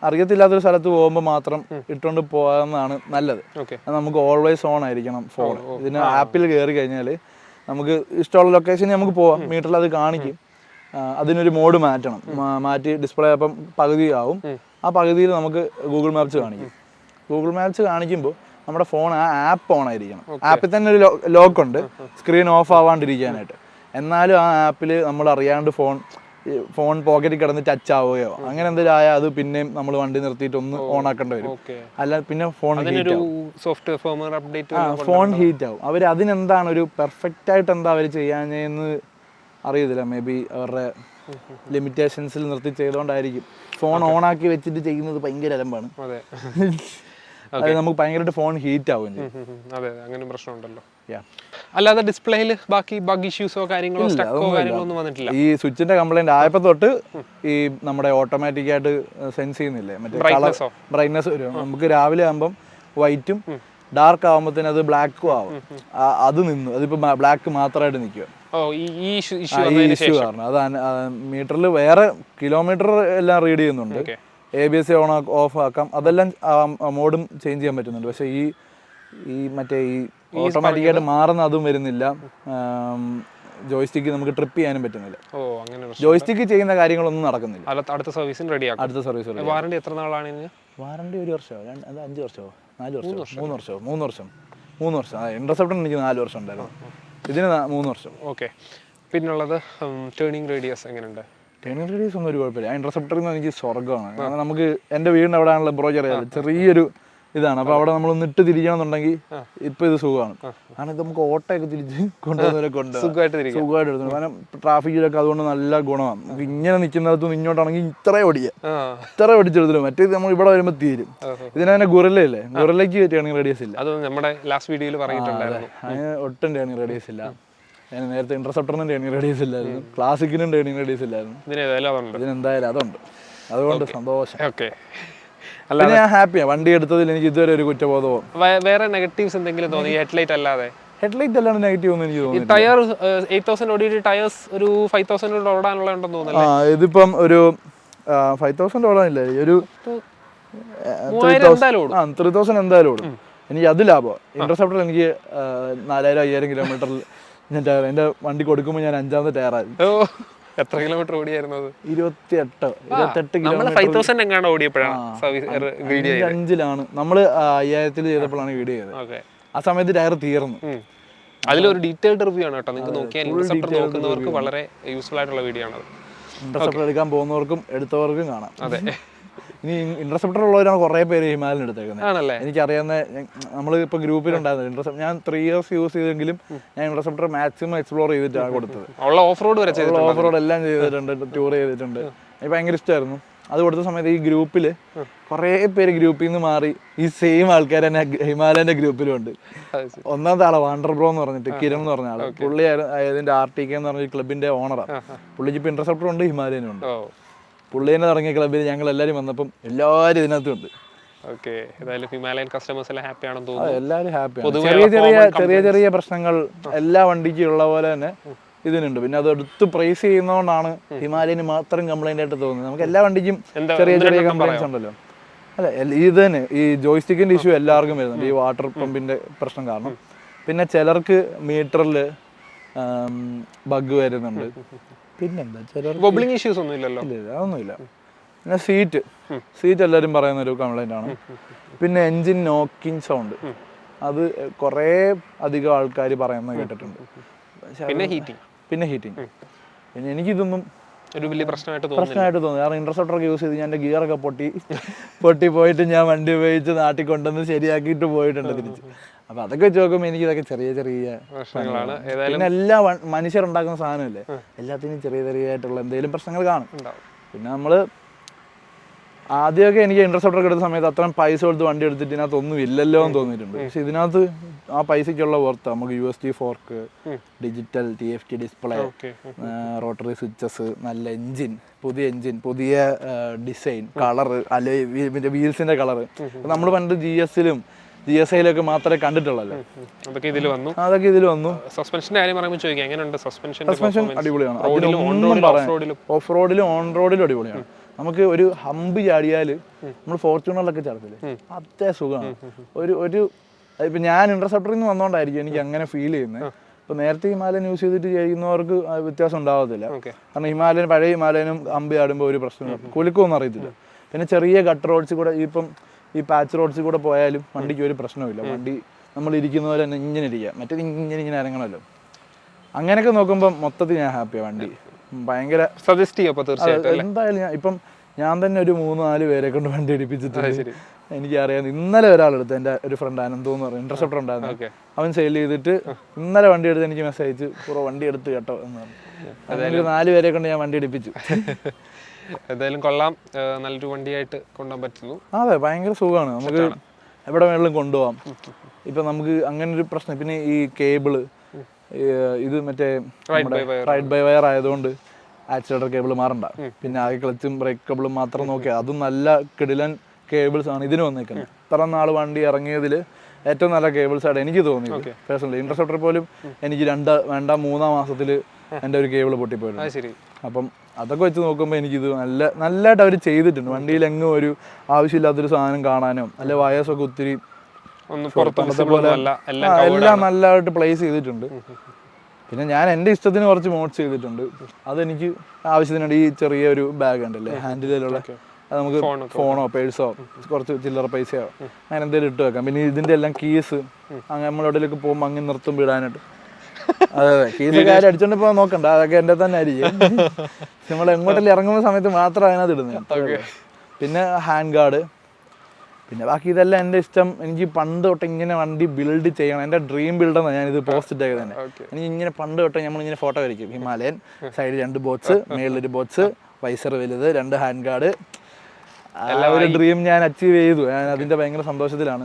അറിയത്തില്ലാത്തൊരു സ്ഥലത്ത് പോകുമ്പോൾ മാത്രം ഇട്ടുകൊണ്ട് പോകാവുന്നതാണ് നല്ലത്. നമുക്ക് ഓൾവേസ് ഓൺ ആയിരിക്കണം ഫോൺ. ഇതിന് ആപ്പിൽ കയറി കഴിഞ്ഞാൽ നമുക്ക് ഇഷ്ടമുള്ള ലൊക്കേഷനിൽ നമുക്ക് പോവാം. മീറ്ററിൽ അത് കാണിക്കും. അതിനൊരു മോഡ് മാറ്റണം. മാറ്റി ഡിസ്പ്ലേ അപ്പം പകുതി ആവും. ആ പകുതിയിൽ നമുക്ക് ഗൂഗിൾ മാപ്സ് കാണിക്കും. ഗൂഗിൾ മാപ്സ് കാണിക്കുമ്പോൾ നമ്മുടെ ഫോൺ ആ ആപ്പ് ഓൺ ആയിരിക്കണം. ആപ്പിൽ തന്നെ ഒരു ലോക്ക് ഉണ്ട്, സ്ക്രീൻ ഓഫ് ആവാണ്ടിരിക്കാനായിട്ട്. എന്നാലും ആ ആപ്പിൽ നമ്മൾ അറിയാണ്ട് ഫോൺ ഫോൺ പോക്കറ്റിൽ കിടന്ന് ടച്ച് ആവുകയോ അങ്ങനെ എന്തെങ്കിലും ആയാൽ അത് പിന്നെയും നമ്മൾ വണ്ടി നിർത്തിയിട്ട് ഒന്ന് ഓൺ ആക്കേണ്ടി വരും. അല്ല പിന്നെ ഫോൺ ഫോൺ ഹീറ്റ് ആവും. അവർ അതിനെന്താണ് ഒരു പെർഫെക്റ്റ് ആയിട്ട് എന്താ അവർ ചെയ്യാഞ്ഞെന്ന് അറിയത്തില്ല. മേ ബി അവരുടെ ലിമിറ്റേഷൻസിൽ നിർത്തി ചെയ്തുകൊണ്ടായിരിക്കും. ഫോൺ ഓൺ ആക്കി വെച്ചിട്ട് ചെയ്യുന്നത് ഭയങ്കര അലമ്പാണ്. അത് നമുക്ക് ഭയങ്കരമായിട്ട് ഫോൺ ഹീറ്റ് ആവും. അതെ, അങ്ങനെ പ്രശ്നമുണ്ടല്ലോ. അല്ലാതെ ഡിസ്പ്ലേയിൽ ബാക്കി ബഗ് ഇഷ്യൂസോ കാര്യങ്ങളോ സ്റ്റക്കോ കാര്യങ്ങളോ ഒന്നും വന്നിട്ടില്ല. ഈ സ്വിച്ചിന്റെ കംപ്ലൈന്റ് ആയപ്പോ തൊട്ട് ഈ നമ്മുടെ ഓട്ടോമാറ്റിക് ആയിട്ട് സെൻസ് ചെയ്യുന്നില്ലേ, മറ്റേ ബ്രൈറ്റ്നസ് വരും. നമുക്ക് രാവിലെ ആകുമ്പം വൈറ്റും ഡാർക്ക് ആകുമ്പോഴത്തേന് അത് ബ്ലാക്കും ആവും. അത് നിന്നു, അതിപ്പോ ബ്ലാക്ക് മാത്രമായിട്ട് നിൽക്കുക. ഈ ഇഷ്യൂ കാരണം അത് മീറ്ററിൽ വേറെ കിലോമീറ്റർ എല്ലാം റീഡ് ചെയ്യുന്നുണ്ട്. ABS ഓൺ ഓഫ് ആക്കാം, അതെല്ലാം മോഡും ചേഞ്ച് ചെയ്യാൻ പറ്റുന്നുണ്ട്. പക്ഷേ ഈ മറ്റേ ഈ ഓട്ടോമാറ്റിക്കായിട്ട് മാറുന്ന അതും വരുന്നില്ല. ജോയ്സ്റ്റിക്ക് നമുക്ക് ട്രിപ്പ് ചെയ്യാനും പറ്റുന്നില്ല. ജോയ്സ്റ്റിക്ക് ചെയ്യുന്ന കാര്യങ്ങളൊന്നും നടക്കുന്നില്ല. അടുത്ത സർവീസിന് റെഡിയാക്കും. അടുത്ത സർവീസ് വാറണ്ടി എത്ര നാളാണ്? വാറണ്ടി 1 വർഷമോ 5 വർഷമോ 4 വർഷമോ 3 വർഷം. ഇന്റർസെപ്റ്റർ എനിക്ക് 4 വർഷം ഉണ്ടായിരുന്നു, ഇതിന് 3 വർഷം. ഓക്കെ. പിന്നുള്ളത് ടേണിംഗ് റേഡിയസ് എങ്ങനെയുണ്ട്? ടേണിംഗ് റേഡിയസ് ഒന്നും ഒരു കുഴപ്പമില്ല. ഇന്റർസെപ്റ്ററിൽ നിന്ന് എനിക്ക് സ്വർഗ്ഗമാണ്. കാരണം നമുക്ക് എൻ്റെ വീടിൻ്റെ അവിടെ ആണല്ലോ ബ്രോ, ചെറിയൊരു ഇതാണ്. അപ്പോൾ അവിടെ നമ്മളൊന്ന് ഇട്ട് തിരിക്കണമെന്നുണ്ടെങ്കിൽ ഇപ്പം ഇത് സുഖമാണ്. കാരണം ഇത് നമുക്ക് ഓട്ടോയൊക്കെ തിരിച്ച് കൊണ്ടുവന്നവരൊക്കെ ഉണ്ട്, സുഖമായിട്ട് എടുത്തു. കാരണം ട്രാഫിക്കിലൊക്കെ അതുകൊണ്ട് നല്ല ഗുണമാണ്. നമുക്ക് ഇങ്ങനെ നിൽക്കുന്നിടത്ത് ഇങ്ങോട്ടാണെങ്കിൽ ഇത്ര ഓടിച്ചെടുത്തില്ല. മറ്റേത് നമ്മൾ ഇവിടെ വരുമ്പോൾ തീരും. ഇതിന് തന്നെ ഗുറില്ലയില്ലേ, ഗുറില്ലയ്ക്ക് ടേണിംഗ് റേഡിയസ് ഇല്ല. അത് നമ്മുടെ ലാസ്റ്റ് വീഡിയോയിൽ പറഞ്ഞിട്ടുണ്ടായിരുന്നു. അതിന് ഒട്ടും ടേണിംഗ് റേഡിയസ് ഇല്ല. ഞാൻ നേരത്തെ ഇന്റർസെപ്റ്ററിനും ടേണിംഗ് റേഡിയസ് ഇല്ലായിരുന്നു, ക്ലാസിക്കിനും ടേണിംഗ് റേഡിയസ് ഇല്ലായിരുന്നു. ഇതിനെന്തായാലും അതുണ്ട്, അതുകൊണ്ട് സന്തോഷം. ഓക്കെ. അല്ലാതെ ഞാൻ ഹാപ്പിയാണ് വണ്ടി എടുത്തതിൽ. എനിക്ക് ഇതുവരെ ഒരു കുറ്റബോധമോ വേറെ നെഗറ്റീവ്സ് എന്തെങ്കിലും തോന്നി? ഹെഡ്ലൈറ്റ് അല്ലാതെ? ഹെഡ്ലൈറ്റ് അല്ലാണ്ട് നെഗറ്റീവ് ഒന്നും എനിക്ക് തോന്നി. ടയർ 8000 ഓടിയിട്ട് ടയേഴ്സ് ഒരു 5000 ഓടാനുള്ള ഉണ്ടെന്ന് തോന്നുന്നു. ഇതിപ്പം ഒരു 5000 ഓടാനില്ല, ഒരു 3000 എന്തായാലും ഓടും. എനിക്ക് അത് ലാഭമാണ്. ഇന്റർസെപ്റ്റർ എനിക്ക് 4000-5000 കിലോമീറ്ററിൽ ഞാൻ ടയർ, എൻ്റെ വണ്ടി കൊടുക്കുമ്പോൾ ഞാൻ 5ാമത്തെ ടയറായിരുന്നു. എത്ര കിലോമീറ്റർ ഓടിയായിരുന്നു? 28 കിലോമീറ്റർ. 5000 എങ്ങാണ്ട് ഓടിയപ്പോഴാണ് 5ലാണ് നമ്മൾ 5000 ചെയ്തപ്പോഴാണ് വീഡിയോ ചെയ്തത്. ആ സമയത്ത് ടയർ തീർന്നു. അതിലൊരു ഡീറ്റെയിൽഡ് റിവ്യൂ ആണ് കേട്ടോ, നിങ്ങൾക്ക് നോക്കിയാൽ ഇന്റർസെപ്റ്റർ നോക്കുന്നവർക്ക് വളരെ യൂസ്ഫുൾ ആയിട്ടുള്ള വീഡിയോ ആണ്. ഇന്റർസെപ്റ്റർ എടുക്കാൻ പോകുന്നവർക്കും എടുത്തവർക്കും കാണാം. അതെ. ഇനി ഇന്റർസെപ്റ്റർ ഉള്ളവരാണ് കുറേ പേര് ഹിമാലയൻ എടുത്തേക്കുന്നത്. എനിക്കറിയാവുന്ന നമ്മൾ ഇപ്പോൾ ഗ്രൂപ്പിലുണ്ടായിരുന്നു ഇന്റർസെപ്റ്റർ. ഞാൻ 3 years യൂസ് ചെയ്തെങ്കിലും ഞാൻ ഇന്റർസെപ്റ്റർ മാക്സിമം എക്സ്പ്ലോർ ചെയ്തിട്ടാണ് കൊടുത്തത്. ഓഫ് റോഡ് എല്ലാം ചെയ്തിട്ടുണ്ട്, ടൂർ ചെയ്തിട്ടുണ്ട്. എനിക്ക് ഭയങ്കര ഇഷ്ടമായിരുന്നു. അത് കൊടുത്ത സമയത്ത് ഈ ഗ്രൂപ്പിൽ കുറേ പേര് ഗ്രൂപ്പിൽ നിന്ന് മാറി ഈ സെയിം ആൾക്കാർ തന്നെ ഹിമാലയന്റെ ഗ്രൂപ്പിലുണ്ട്. ഒന്നാമത്തെ ആളാണ് വാണ്ടർ ബ്രോ എന്ന് പറഞ്ഞിട്ട്, കിരൺ എന്ന് പറഞ്ഞ ആള്. പുള്ളി ഇതിന്റെ RTK എന്ന് പറഞ്ഞ ക്ലബിന്റെ ഓണറാണ്. പുള്ളിക്ക് ഇപ്പൊ ഇന്റർസെപ്റ്റർ ഉണ്ട്, ഹിമാലയനും ഉണ്ട്. പുള്ളി തന്നെ തുടങ്ങിയ ക്ലബിൽ ഞങ്ങൾ എല്ലാവരും വന്നപ്പം എല്ലാവരും ഇതിനകത്തുണ്ട്. ഹിമാലയൻ കസ്റ്റമേഴ്സ് എല്ലാം ഹാപ്പി ആണെന്ന് തോന്നുന്നു. എല്ലാവരും ഹാപ്പിയാണ്. ചെറിയ ചെറിയ പ്രശ്നങ്ങൾ എല്ലാ വണ്ടിക്കും ഉള്ള പോലെ തന്നെ ഇതിനുണ്ട്. പിന്നെ അത് എടുത്ത് പ്രൈസ് ചെയ്യുന്നതുകൊണ്ടാണ് ഹിമാലയന് മാത്രം കംപ്ലൈന്റ് ആയിട്ട് തോന്നുന്നത്. നമുക്ക് എല്ലാ വണ്ടിക്കും ചെറിയ ചെറിയ കംപ്ലൈൻറ്റ്സ് ഉണ്ടല്ലോ. അല്ല, ഇത് തന്നെ ഈ ജോയ്സ്റ്റിക്കിന്റെ ഇഷ്യൂ എല്ലാവർക്കും വരുന്നുണ്ട്, ഈ വാട്ടർ പമ്പിന്റെ പ്രശ്നം കാരണം. പിന്നെ ചിലർക്ക് മീറ്ററിൽ ബഗ് വരുന്നുണ്ട്. പിന്നെന്താ വോബ്ലിംഗ് ഇഷ്യൂസ് ഒന്നും ഇല്ലല്ലോ? ഇല്ല, അതൊന്നുമില്ല. പിന്നെ സീറ്റ് എല്ലാവരും പറയുന്ന ഒരു കംപ്ലൈന്റ് ആണ്. പിന്നെ എൻജിൻ നോക്കിങ് സൗണ്ട്, അത് കുറേ അധികം ആൾക്കാർ പറയുന്നത് കേട്ടിട്ടുണ്ട്. പിന്നെ ഹീറ്റിംഗ്. പിന്നെ എനിക്കിതൊന്നും ഒരു വലിയ പ്രശ്നമായിട്ട് തോന്നുന്നു. കാരണം ഇന്റർസെപ്റ്ററൊക്കെ യൂസ് ചെയ്ത് ഞാൻ എൻ്റെ ഗിയറൊക്കെ പൊട്ടി പോയിട്ട് ഞാൻ വണ്ടി ഉപയോഗിച്ച് നാട്ടിൽ കൊണ്ടുവന്ന് ശരിയാക്കിയിട്ട് പോയിട്ടുണ്ട് തിരിച്ച്. അപ്പൊ അതൊക്കെ വെച്ച് നോക്കുമ്പോൾ എനിക്ക് ഇതൊക്കെ ചെറിയ പ്രശ്നങ്ങളാണ്. പിന്നെ എല്ലാ മനുഷ്യരുണ്ടാക്കുന്ന സാധനമല്ലേ, എല്ലാത്തിനും ചെറിയ ചെറിയായിട്ടുള്ള എന്തെങ്കിലും പ്രശ്നങ്ങൾ കാണും. പിന്നെ നമ്മള് ആദ്യമൊക്കെ എനിക്ക് ഇന്റർസെപ്റ്റർ ഒക്കെ എടുത്ത സമയത്ത് അത്രയും പൈസ കൊടുത്ത് വണ്ടി എടുത്തിട്ട് ഇതിനകത്ത് ഒന്നും ഇല്ലല്ലോ എന്ന് തോന്നിയിട്ടുണ്ട്. പക്ഷെ ഇതിനകത്ത് ആ പൈസക്കുള്ള വർത്ത് നമുക്ക് USB fork, digital TFT display, rotary switches, നല്ല എൻജിൻ, പുതിയ ഡിസൈൻ, കളറ്, അല്ലെ വീൽസിന്റെ കളറ്. നമ്മൾ പണ്ട് GSIലൊക്കെ മാത്രമേ കണ്ടിട്ടുള്ളല്ലോ. അതൊക്കെ ഇതിൽ വന്നു. സസ്പെൻഷന്റെ കാര്യം പറയുമ്പോൾ ചോദിക്കാം, എങ്ങനെയുണ്ട് സസ്പെൻഷൻ? അടിപൊളിയാണ്. ഓഫ് റോഡിലും ഓൺ റോഡിലും അടിപൊളിയാണ്. നമുക്ക് ഒരു ഹമ്പ് ചാടിയാൽ നമ്മൾ ഫോർച്യൂണറിലൊക്കെ ചാടത്തില്ലേ, അത്ര സുഖമാണ്. ഒരു ഇപ്പം ഞാൻ ഇന്റർസെപ്റ്ററിൽ നിന്ന് വന്നോണ്ടായിരിക്കും എനിക്ക് അങ്ങനെ ഫീൽ ചെയ്യുന്നത്. ഇപ്പം നേരത്തെ ഹിമാലയൻ യൂസ് ചെയ്തിട്ട് ചെയ്യുന്നവർക്ക് വ്യത്യാസം ഉണ്ടാവത്തില്ല. കാരണം പഴയ ഹിമാലയനും ഹമ്പ് ചാടുമ്പോൾ ഒരു പ്രശ്നമില്ല, കുലുക്കമൊന്നും അറിയത്തില്ല. പിന്നെ ചെറിയ ഗട്ടർ റോഡ്സ് കൂടെ ഇപ്പം ഈ പാച്ച് റോഡ്സിൽ കൂടെ പോയാലും വണ്ടിക്ക് ഒരു പ്രശ്നമില്ല. വണ്ടി നമ്മൾ ഇരിക്കുന്ന പോലെ തന്നെ ഇങ്ങനെ ഇരിക്കുക, മറ്റേത് ഇങ്ങനെ ഇറങ്ങണമല്ലോ. അങ്ങനെയൊക്കെ നോക്കുമ്പോൾ മൊത്തത്തിൽ ഞാൻ ഹാപ്പിയാണ്. വണ്ടി ഭയങ്കര സജസ്റ്റ് ചെയ്യും അപ്പോൾ തീർച്ചയായിട്ടും. എന്തായാലും ഞാൻ തന്നെ ഒരു 3-4 പേരെ കൊണ്ട് വണ്ടി എടുപ്പിച്ചിട്ടുണ്ട്. എനിക്കറിയാം ഇന്നലെ ഒരാളെടുത്ത് എൻ്റെ ഒരു ഫ്രണ്ട് അനന്തു എന്ന് പറയും, ഇന്റർസെപ്റ്റർ ഉണ്ടായിരുന്നു, അവൻ സെയിൽ ചെയ്തിട്ട് ഇന്നലെ വണ്ടി എടുത്ത് എനിക്ക് മെസ്സേജ് അയച്ചു, പൂറോ വണ്ടി എടുത്ത് കേട്ടോ എന്ന് പറഞ്ഞു. അതായത് 4 പേരെ കൊണ്ട് ഞാൻ വണ്ടി എടുപ്പിച്ചു. എന്തായാലും കൊള്ളാം, നല്ലൊരു വണ്ടിയായിട്ട് കൊണ്ടുപോകാൻ പറ്റുന്നു. അതെ, ഭയങ്കര സുഖമാണ്, നമുക്ക് എവിടെ വേണമെങ്കിലും കൊണ്ടുപോകാം. ഇപ്പം നമുക്ക് അങ്ങനെ ഒരു പ്രശ്നം, പിന്നെ ഈ കേബിള് ഇത് മറ്റേ റൈഡ് ബൈ വയർ ആയതുകൊണ്ട് ആക്സിലേറ്റർ കേബിൾ മാറണ്ട, പിന്നെ ആകെ ക്ലച്ചും ബ്രേക്ക് കേബിളും മാത്രം നോക്കിയാൽ അതും നല്ല കിടിലൻ കേബിൾസ് ആണ് ഇതിന് വന്നേക്കുന്നത്. ഇത്ര നാൾ വണ്ടി ഇറങ്ങിയതിൽ ഏറ്റവും നല്ല കേബിൾസ് ആയിട്ട് എനിക്ക് തോന്നിയത് പേഴ്സണലി. ഇന്റർസെപ്റ്റർ പോലും എനിക്ക് 2-3 മാസത്തിൽ എൻ്റെ ഒരു കേബിൾ പൊട്ടിപ്പോയിരുന്നു. അപ്പം അതൊക്കെ വെച്ച് നോക്കുമ്പോൾ എനിക്കിത് നല്ലതായിട്ട് അവർ ചെയ്തിട്ടുണ്ട്. വണ്ടിയിൽ എങ്ങും ഒരു ആവശ്യമില്ലാത്തൊരു സാധനം കാണാനോ അല്ലെ വയേഴ്സൊക്കെ ഒത്തിരി പോലെ എല്ലാം നല്ലതായിട്ട് പ്ലേസ് ചെയ്തിട്ടുണ്ട്. പിന്നെ ഞാൻ എൻ്റെ ഇഷ്ടത്തിന് കുറച്ച് മോഡ്സ് ചെയ്തിട്ടുണ്ട്. അതെനിക്ക് ആവശ്യത്തിനുണ്ട്. ഈ ചെറിയൊരു ബാഗ് ഉണ്ടല്ലേ ഹാൻഡിലുള്ള, അത് നമുക്ക് ഫോണോ പേഴ്സോ കുറച്ച് ചില്ലറ പൈസയോ അങ്ങനെ എന്തെങ്കിലും ഇട്ട് വെക്കാം. പിന്നെ ഇതിൻ്റെ എല്ലാം കീസ് അങ്ങനെ നമ്മളെവിടെയൊക്കെ പോകുമ്പോൾ അങ്ങനെ നിർത്തുമ്പോൾ ഇടാനായിട്ട്. അതെ, കീസ് കാര്യം അടിച്ചോണ്ട് പോകാൻ നോക്കണ്ട, അതൊക്കെ എൻ്റെ തന്നെ ആയിരിക്കും. നമ്മൾ എങ്ങോട്ടെല്ലാം ഇറങ്ങുന്ന സമയത്ത് മാത്രം അതിനകത്ത് ഇടുന്നത്. പിന്നെ ഹാൻഡ് ഗാർഡ്, പിന്നെ ബാക്കി ഇതെല്ലാം എൻ്റെ ഇഷ്ടം. എനിക്ക് പണ്ട് തൊട്ട് ഇങ്ങനെ വണ്ടി ബിൽഡ് ചെയ്യണം, എൻ്റെ ഡ്രീം ബിൽഡെന്നാണ് ഞാനിത് പോസ്റ്റ് ഇട്ടേക്ക് തന്നെ. എനിക്ക് ഇങ്ങനെ പണ്ട് തൊട്ട് നമ്മളിങ്ങനെ ഫോട്ടോ വരയ്ക്കും, ഹിമാലയൻ സൈഡിൽ 2 ബോക്സ്, മേളിലൊരു ബോക്സ്, വൈസർ വലുത്, 2 ഹാൻഡ് ഗാർഡ്. ഒരു ഡ്രീം ഞാൻ അച്ചീവ് ചെയ്തു. ഞാൻ അതിന്റെ ഭയങ്കര സന്തോഷത്തിലാണ്.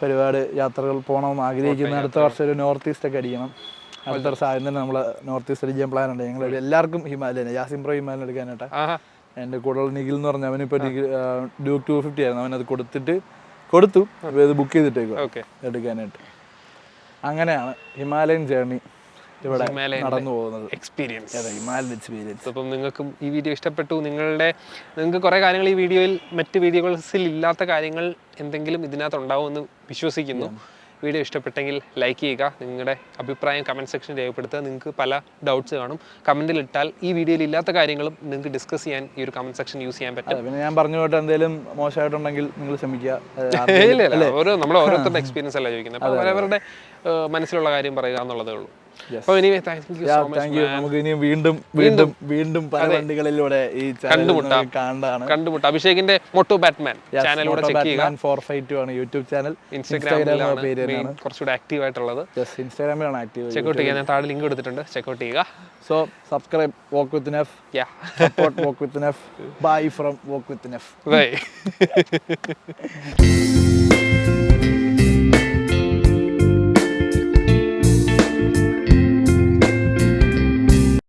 ഒരുപാട് യാത്രകൾ പോകണമെന്ന് ആഗ്രഹിക്കുന്നു. അടുത്ത വർഷം ഒരു നോർത്ത് ഈസ്റ്റ് ഒക്കെ അടിക്കണം. അടുത്ത വർഷം ആദ്യം തന്നെ നമ്മളെ നോർത്ത് ഈസ്റ്റ് അടിക്കാൻ പ്ലാൻ ഉണ്ട്. ഞങ്ങൾ എല്ലാവർക്കും ഹിമാലയൻ, യാസിം പ്രോ ഹിമാലയൻ എടുക്കാനായിട്ട്. എൻ്റെ കൂടെ നിഖിൽ എന്ന് പറഞ്ഞ അവനിപ്പോൾ ഡ്യൂക്ക് 250 ആയിരുന്നു, അവനത് കൊടുത്തു ഇത് ബുക്ക് ചെയ്തിട്ടേക്കും എടുക്കാനായിട്ട്. അങ്ങനെയാണ് ഹിമാലയൻ ജേർണി ഇവിടെ നടന്നു പോകുന്നത്. എക്സ്പീരിയൻസ്. അപ്പം നിങ്ങൾക്കും ഈ വീഡിയോ ഇഷ്ടപ്പെട്ടു, നിങ്ങൾക്ക് കുറേ കാര്യങ്ങൾ ഈ വീഡിയോയിൽ മറ്റ് വീഡിയോസിൽ ഇല്ലാത്ത കാര്യങ്ങൾ എന്തെങ്കിലും ഇതിനകത്ത് ഉണ്ടാവുമെന്ന് വിശ്വസിക്കുന്നു. വീഡിയോ ഇഷ്ടപ്പെട്ടെങ്കിൽ ലൈക്ക് ചെയ്യുക, നിങ്ങളുടെ അഭിപ്രായം കമൻറ്റ് സെക്ഷനിൽ രേഖപ്പെടുത്തുക. നിങ്ങൾക്ക് പല ഡൗട്ട്സ് കാണും, കമൻറ്റിൽ ഇട്ടാൽ ഈ വീഡിയോയിൽ ഇല്ലാത്ത കാര്യങ്ങളും നിങ്ങൾക്ക് ഡിസ്കസ് ചെയ്യാൻ ഈ ഒരു കമൻറ്റ് സെക്ഷൻ യൂസ് ചെയ്യാൻ പറ്റും. പിന്നെ ഞാൻ പറഞ്ഞു പോയിട്ട് എന്തെങ്കിലും മോശമായിട്ടുണ്ടെങ്കിൽ നിങ്ങൾ ക്ഷമിക്കുക. നമ്മൾ ഓരോരുത്തരുടെ എക്സ്പീരിയൻസ് അല്ല ചോദിക്കുന്നത്, അപ്പോൾ അവരവരുടെ മനസ്സിലുള്ള കാര്യം പറയുക എന്നുള്ളതേ ഉള്ളൂ. നമുക്ക് ഇനി വീണ്ടും പല വണ്ടികളിലൂടെ ഈ കണ്ടുമുട്ടാം. അഭിഷേകിന്റെ മോട്ടോ ബാറ്റ്മാൻ ചാനലിലൂടെ ചെക്ക് ചെയ്യുക. 452 ആണ് യൂട്യൂബ് ചാനൽ. ഇൻസ്റ്റാഗ്രാമിലാണ് കുറച്ചുകൂടെ ആക്റ്റീവ് ആയിട്ടുള്ളത്. ഇൻസ്റ്റാഗ്രാമിലാണ് ആക്റ്റീവ്. ചെക്കൗട്ട് ചെയ്യാൻ ഞാൻ താഴെ ലിങ്ക് കൊടുത്തിട്ടുണ്ട്, ചെക്കൗട്ട് ചെയ്യുക. So subscribe Walk with Nef. Support Walk with Nef. Bye from Walk with Nef. Bye.